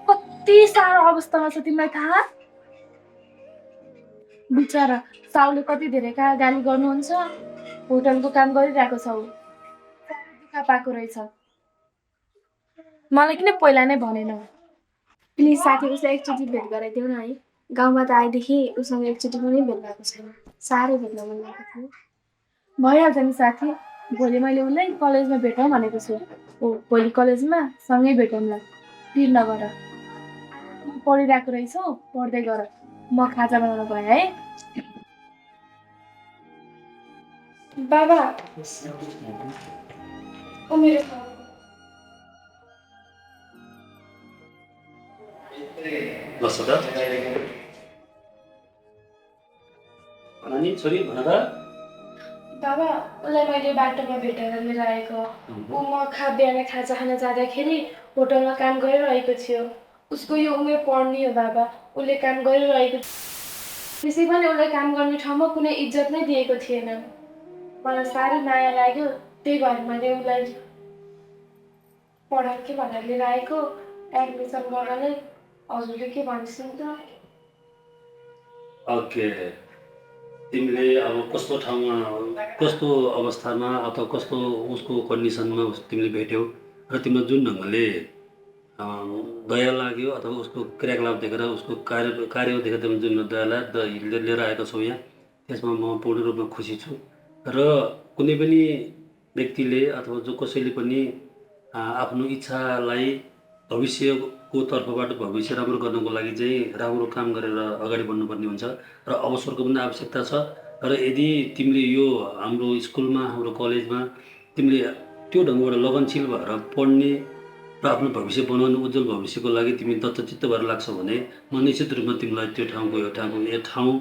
कति साह्रो अवस्थामा छ तिमीलाई थाहा? बिचरा साउले कति धेरै गाली गर्नुहुन्छ, होटलको काम गरिरहेको छ ऊ। दुःख पाएको रहेछ। मलाई किन पहिला नै भनेनौ? प्लिज साथी उसलाई एकचोटि भेट गराइदेऊ न है। गाउँमा त आएदेखि उसँग एकचोटि पनि भेट भएको छैन, साह्रै भेट्न मन लागेको थियो। भइहाल्छ नि साथी, भोलि मैले उसलाई कलेजमा भेटौँ भनेको छु। भोलि कलेजमा सँगै भेटौँला, पिर नगर। पढिरहेको रहेछौ, पढ्दै गर। म खाजा बनाउन गएँ है। बाबा ओ मेरो अनि छोरी भन त। बाबा उसलाई मैले बाटोमा भेटेर लिएर आएको। ऊ म बिहान खाजा खान जाँदाखेरि होटलमा काम गरिरहेको थियो। उसको यो उमेर पढ्ने हो बाबा, उसले काम गरिरहेको त्यसै पनि उसलाई काम गर्ने ठाउँमा कुनै इज्जत नै दिएको थिएन। मलाई साह्रै माया लाग्यो, त्यही भएर मैले उसलाई पढाउ के भनेर लिएर आएको। एडमिसन गर्नलाई हजुरले के भनिस् नि त? ओके, तिमीले अब कस्तो ठाउँमा, कस्तो अवस्थामा अथवा कस्तो उसको कन्डिसनमा तिमीले भेट्यौ र तिमीलाई जुन ढङ्गले दया लाग्यो अथवा उसको क्रियाकलाप देखेर उसको कार्य देखेर तिमीले जुन दया लिएर आएको छौ यहाँ, त्यसमा म पूर्ण रूपमा खुसी छु। र कुनै पनि व्यक्तिले अथवा जो कसैले पनि आफ्नो इच्छालाई भविष्यको तर्फबाट भविष्य राम्रो गर्नको लागि चाहिँ राम्रो काम गरेर अगाडि बढ्नुपर्ने हुन्छ र अवसरको पनि आवश्यकता छ। र यदि तिमीले यो हाम्रो स्कुलमा, हाम्रो कलेजमा तिमीले त्यो ढङ्गबाट लगनशील भएर पढ्ने र आफ्नो भविष्य बनाउने, उज्जवल भविष्यको लागि तिमी दत्तचित्त भएर लाग्छौ भने म निश्चित रूपमा तिमीलाई त्यो ठाउँ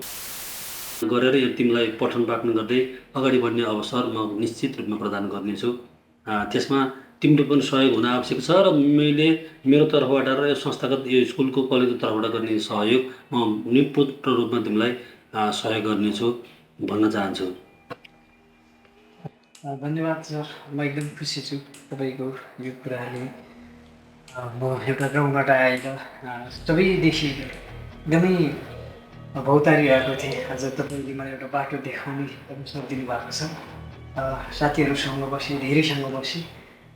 गरेर तिमीलाई पठन पाठन गर्दै अगाडि बढ्ने अवसर म निश्चित रूपमा प्रदान गर्नेछु। त्यसमा तिम्रो पनि सहयोग हुन आवश्यक छ र मेरो तर्फबाट र यो संस्थागत यो स्कुलको कलेजको तर्फबाट गर्ने सहयोग म निपुण रूपमा तिमीलाई सहयोग गर्नेछु भन्न चाहन्छु। धन्यवाद सर, म एकदम खुसी छु तपाईँको यो कुराले। म एउटा गाउँबाट आएर सबैदेखि एकदमै भौतारी आएको थिएँ। आज तपाईँले मलाई एउटा बाटो देखाउने अवसर दिनुभएको छ। साथीहरूसँग बसेँ, धेरैसँग बसेँ,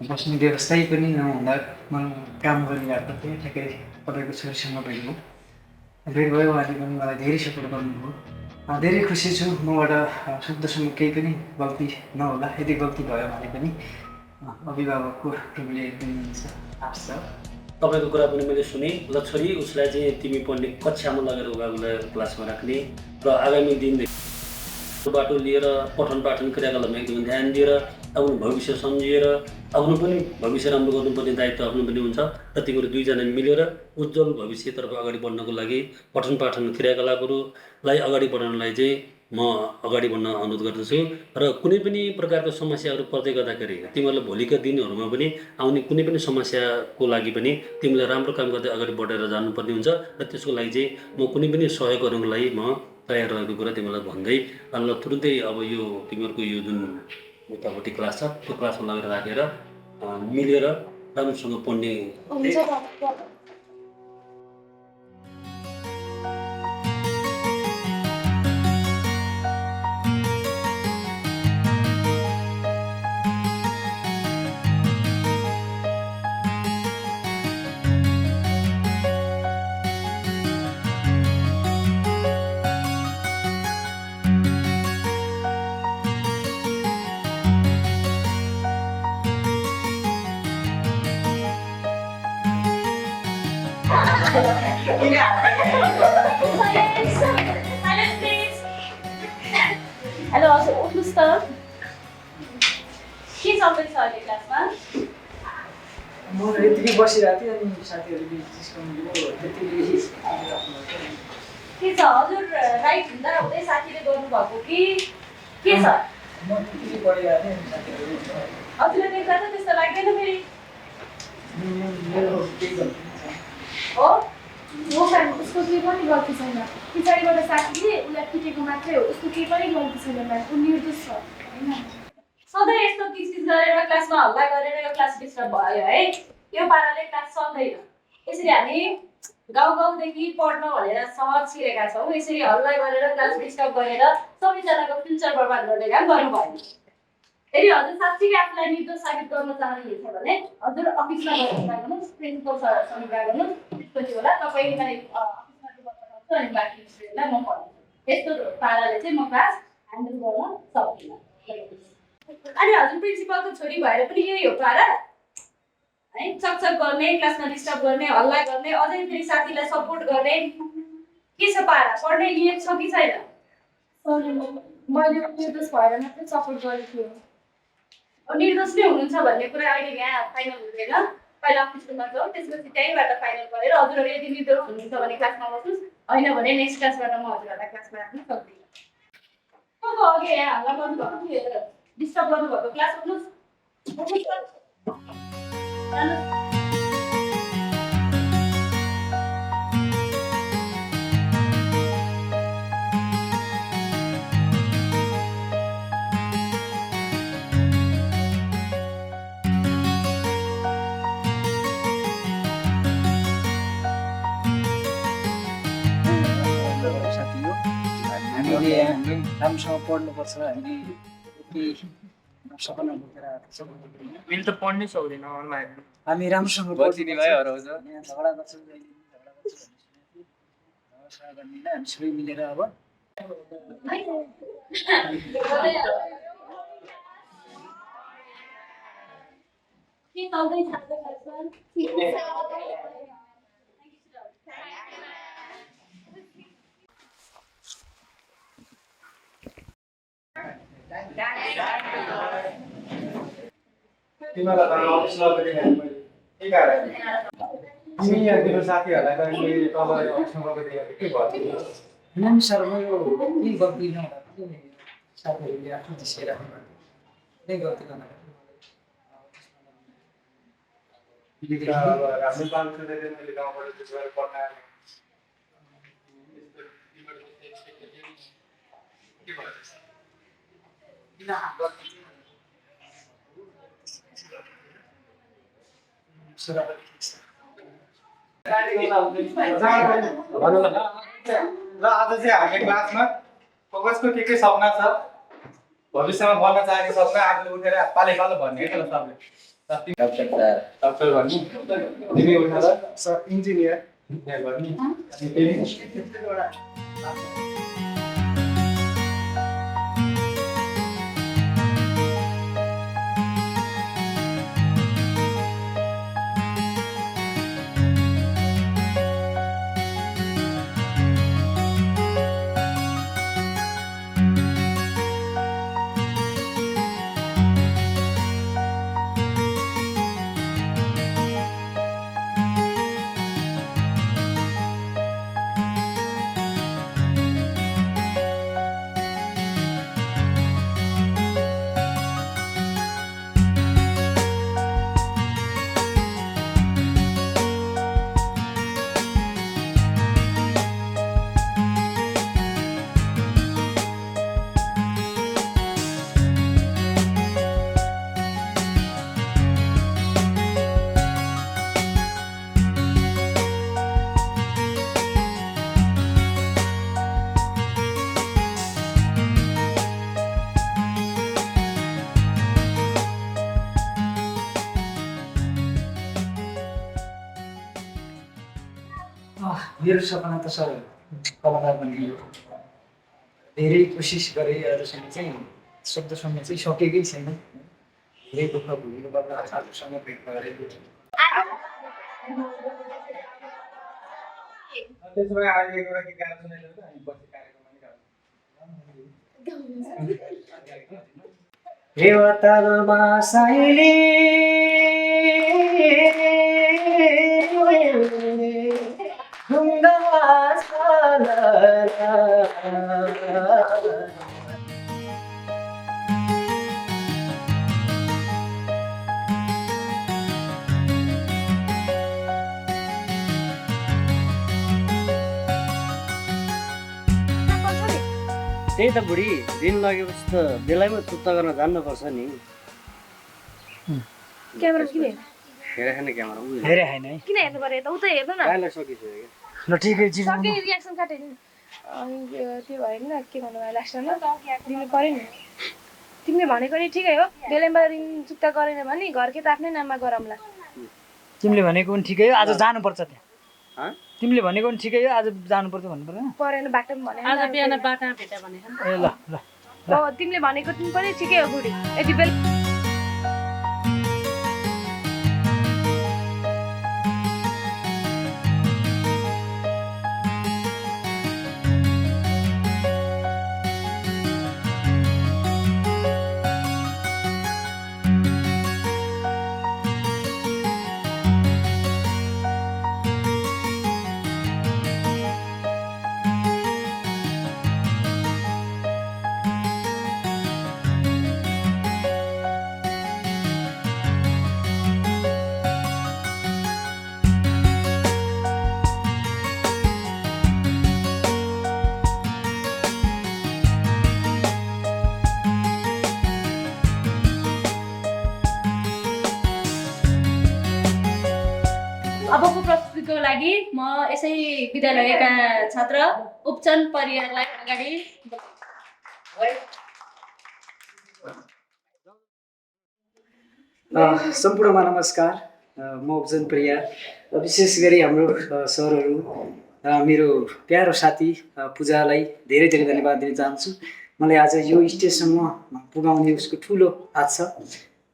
बस्ने व्यवस्थै पनि नहुँदा म काम गरिरहेको थिएँ। ठ्याक्कै तपाईँको छोरीसँग भेट भयो, उहाँले पनि मलाई धेरै सपोर्ट गर्नुभयो। धेरै खुसी छु। मबाट शब्दसम्म केही पनि गल्ती नहोला, यदि गल्ती भयो भने पनि अभिभावकको रूपले दिनुहुन्छ आश छ। तपाईँको कुरा पनि मैले सुने। ल छोरी, उसलाई चाहिँ तिमी पढ्ने कक्षामा लगेर उहाँलाई क्लासमा राख्ने र आगामी दिन बाटो लिएर पठन पाठन क्रियाकलापमा एकदमै ध्यान दिएर आफ्नो भविष्य सम्झिएर आफ्नो पनि भविष्य राम्रो गर्नुपर्ने दायित्व आफ्नो पनि हुन्छ र तिमीहरू दुईजना मिलेर उज्जवल भविष्यतर्फ अगाडि बढ्नको लागि पठन पाठन क्रियाकलापहरूलाई अगाडि बढाउनलाई चाहिँ म अगाडि बढ्न अनुरोध गर्दछु। र कुनै पनि प्रकारको समस्याहरू पर्दै गर्दाखेरि तिमीहरूलाई भोलिका दिनहरूमा पनि आउने कुनै पनि समस्याको लागि पनि तिमीलाई राम्रो काम गर्दै अगाडि बढेर जानुपर्ने हुन्छ र त्यसको लागि चाहिँ म कुनै पनि सहयोग गर्नको लागि म तयार रहेको कुरा तिमीलाई भन्दै ल तुरुन्तै अब यो तिमीहरूको यो जुन उतापट्टि क्लास छ त्यो क्लासमा लगेर राखेर मिलेर राम्रोसँग पढ्ने हेलो हजुर, उठ्नुहोस् त। के चल्दैछ अहिले क्लासमा? म यतिकै बसिरहेको थिएँ अनि साथीहरूले के छ हजुर, राइट हुँदा हुँदै साथीले गर्नुभएको कि के छ? म त्यतिकै पढिरहेको थिएँ अनि साथीहरू हजुरले देख्दा त त्यस्तो लाग्दैन फेरि मेरो केही गल्ती हो। हो फ्यान, उसको केही पनि गल्ती छैन। पछाडिबाट साथीले उसलाई पिटेको मात्रै हो, उसको केही पनि गल्ती छैन म्याम। ऊ निर्दोष छ होइन। सधैँ यस्तो किचकिच गरेर क्लासमा हल्ला गरेर यो क्लास डिस्टर्ब भयो है। यो पाराले क्लास चल्दैन। यसरी हामी गाउँ गाउँदेखि पढ्न भनेर सहर छिरेका छौँ। यसरी हल्ला गरेर क्लास डिस्टर्ब गरेर सबैजनाको फ्युचर बर्बाद गर्ने काम गर्नु भएन। यदि हजुर साँच्चीकै आफूलाई निर्दोष साबित गर्न चाहनुहुन्छ भने हजुर अफिसमा गएर कुरा गर्नुहोस्, प्रिन्सिपल सरहरूसँग कुरा गर्नुहोस्। त्यसपछि होला तपाईँलाई अफिसमा रिपोर्ट पठाउँछु अनि बाँकी स्टुडेन्टलाई म पढाउँछु। यस्तो पाराले चाहिँ म क्लास ह्यान्डल गर्न सक्दिनँ। अनि हजुर प्रिन्सिपलको छोरी भएर पनि यही हो पारा है। चकचक गर्ने, क्लासमा डिस्टर्ब गर्ने, हल्ला गर्ने, अझै फेरि साथीलाई सपोर्ट गर्ने, के छ पारा? पढ्ने नियत छ कि छैन? मैले निर्दोष भएर मात्रै सपोर्ट गरेको थियो। निर्दोष नै हुनुहुन्छ भन्ने कुरा अहिले यहाँ फाइनल हुँदैन। पहिला अफिस रुममा जाउँ, त्यसपछि त्यहीँबाट फाइनल गरेर हजुरहरू यदि निर्दोष हुनुहुन्छ भने क्लासमा बस्नुहोस्, होइन भने नेक्स्ट क्लासबाट म हजुरहरूलाई क्लासमा राख्न सक्दिनँ। अघि यहाँ हल्ला गर्नुभएको थियो, डिस्टर्ब गर्नुभएको, क्लास उठ्नुहोस्। साथी हो, हामीले राम्रोसँग पढ्नुपर्छ। हामी केही सपना बोकेर आएको छौँ। मैले त पढ्नै सक्दैन अनलाइन। हामी राम्रोसँग बचिने भयो हराउँछ। यहाँ झगडा गर्छौँ, झगडा गर्दैन। हामी सबै मिलेर अब तिमीलाई त अफिस लगेको थिएँ मैले, के कारण तिमी यहाँ तिम्रो साथीहरूलाई त अहिले तल अफिसमा लगेको थिएँ, के भयो? मैम सर, म यो केही गल्ती नहुँदा पनि साथीहरूले आफ्नो जिस्केर केही गल्ती गर्नु अब हाम्रो पाँच सौ मैले गाउँबाट त्यसो गरेर पढ्न आएँ। ल आज चाहिँ हामी क्लासमा फोकसको के सपना छ भविष्यमा बन्न चाहने सपना आफूले उठेर पाले पालो भन्ने है त सबले डक्टर भन्नु तिमी उठेर इन्जिनियर भन्ने अनि फेरि मेरो सपना त सर कलाकार बन्ने हो। धेरै कोसिस गरेँ अहिलेसम्म चाहिँ शब्दसम्म चाहिँ सकेकै छैन। धेरै दुःख भोगेको बेला आजसँग भेट गरेँ। त्यसो भए अहिले एउटा गीत गाएर सुनाइदिनु त हामी पछि कार्यक्रममा हे वतनमा साइली त्यही त बुढी दिन लगेपछि त बेलायमा चुत्ता गर्न जान्नुपर्छ नि। क्यामेरा किन हेरेन क्यामेरा हेरे हैन है किन हेर्नु पर्यो त उतै हेर्नु न काइलाई सकिसक्यो क्या ल ठिकै जी सके रियाक्सन काटेन अनि त्यो भएन के भन्नु भयो लास्टमा दिनु पर्यो नि तिमीले भनेको नि ठिकै हो बेलायमा दिन चुक्ता गरेन भने घरकै त आफ्नै नाममा गरौँला तिमीले भनेको पनि ठिकै हो आज जानुपर्छ त्यहाँ तिमीले भनेको पनि ठिकै हो आज जानुपर्छ भन्नु पर्दैन परेन बाटो पनि भने आज बिहान बाटा भेटा भने ए ल ल हो तिमीले भनेको पनि ठिकै हो बुढी यति बेला अबको प्रस्तुतिको लागि म यसै विद्यालयका छात्र उपचन परियारलाई अगाडि सम्पूर्णमा नमस्कार म उपजन परियार विशेष गरी हाम्रो सरहरू मेरो प्यारो साथी पूजालाई धेरै धेरै धन्यवाद दिन चाहन्छु मलाई आज यो स्टेजसम्म पुगाउने उसको ठुलो हात छ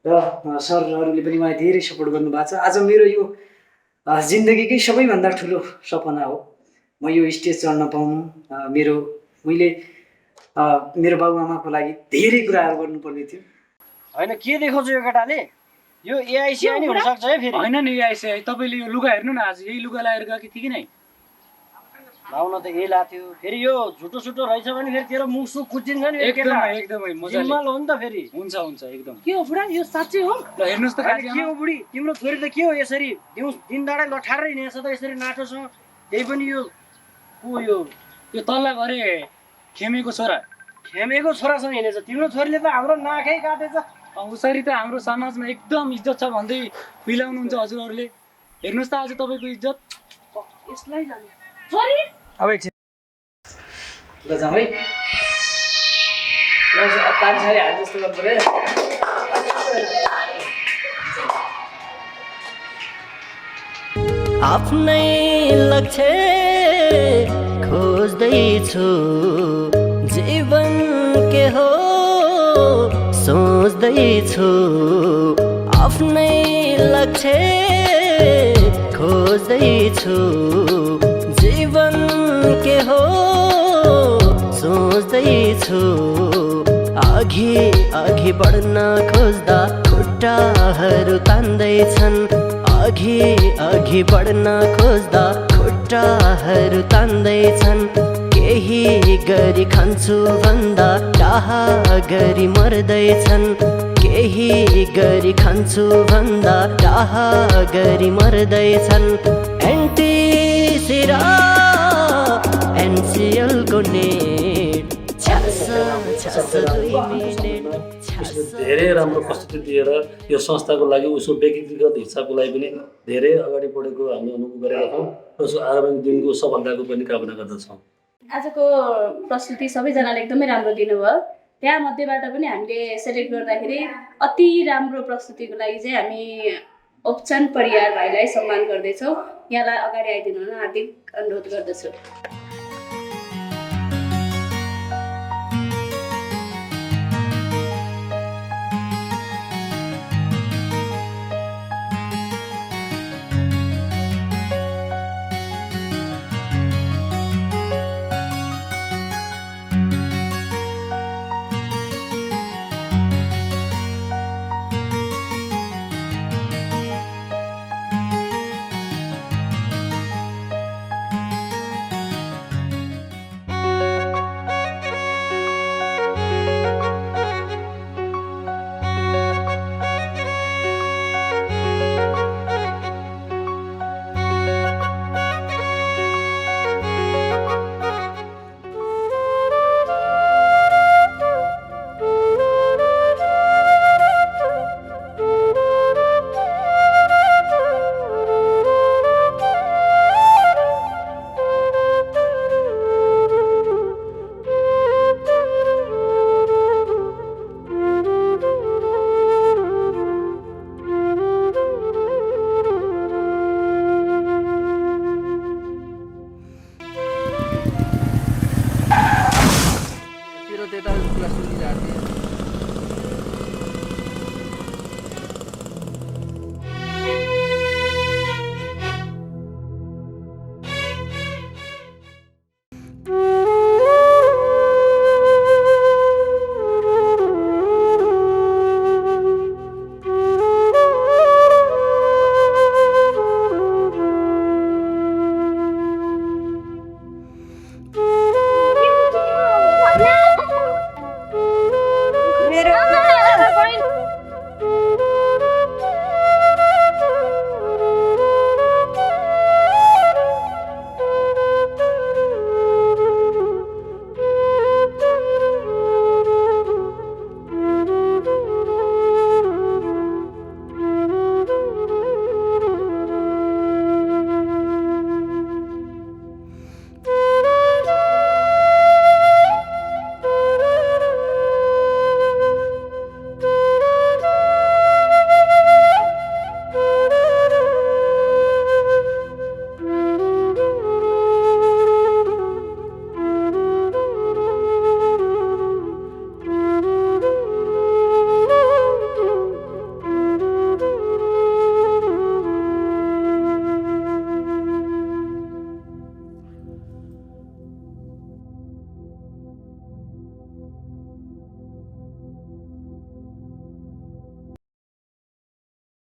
र सरहरूले पनि मलाई धेरै सपोर्ट गर्नुभएको छ आज मेरो यो जिन्दगीकै सबैभन्दा ठुलो सपना हो म यो स्टेज चढ्न पाउनु मैले मेरो बाबुआमाको लागि धेरै कुराहरू गर्नुपर्ने थियो होइन के देखाउँछ यो केटाले यो एआइसिआई नै हुनसक्छ है फेरि होइन नि एआइसिआई तपाईँले यो लुगा हेर्नु न आज यही लुगा लगाएर गएको थिएँ कि नै लाउन त यही लाथ्यो फेरि यो झुटो सुटो रहेछ भने फेरि तेरो मुख सुख कुचिन्छ नि एकदमै मजाले जिम्माल हो नि त फेरि हुन्छ एकदम के हो बुढा यो साँच्चै हो ल हेर्नुहोस् त के हो बुढी तिम्रो छोरी त के हो यसरी दिन दाडै लठारै हिँडेछ त यसरी नाटोसँग त्यही पनि यो को यो तल्ला घरे खेमेको छोरासँग हिँडेछ तिम्रो छोरीले त हाम्रो नाकै काटेछ उसरी त हाम्रो समाजमा एकदम इज्जत छ भन्दै मिलाउनुहुन्छ हजुरहरूले। हेर्नुहोस् त आज तपाईँको इज्जत यसलाई जाने। अब एकछिन ल जाउँ है। पानी सारी हाल जस्तो गर्नु पऱ्यो। आफ्नै लक्ष्य खोज्दैछु, जीवन के हो सोच्दैछु। आफ्नै लक्ष्य खोज्दैछु, जीवन के हो सोच्दैछु। अघि अघि बढ्न खोज्दा खुट्टाहरू तान्दैछन्, अघि अघि बढ्न खोज्दा खुट्टाहरू तान्दैछन्। केही गरी खान्छु भन्दा डाहा गरी मर्दैछन्, केही गरी खान्छु भन्दा डाहा गरी मर्दैछन्। एन्टी सिरा एनसिएलको नेट धेरै राम्रो प्रस्तुति दिएर यो संस्थाको लागि उसको व्यक्तिगत हिसाबको लागि पनि धेरै अगाडि बढेको हामीले अनुभव गरेका छौँ। उसको आगामी दिनको सफलताको पनि कामना गर्दछौँ। आजको प्रस्तुति सबैजनाले एकदमै राम्रो दिनुभयो। त्यहाँ मध्येबाट पनि हामीले सेलेक्ट गर्दाखेरि अति राम्रो प्रस्तुतिको लागि चाहिँ हामी ओप्चन परियार भाइलाई सम्मान गर्दैछौँ। यहाँलाई अगाडि आइदिनु हार्दिक अनुरोध गर्दछु।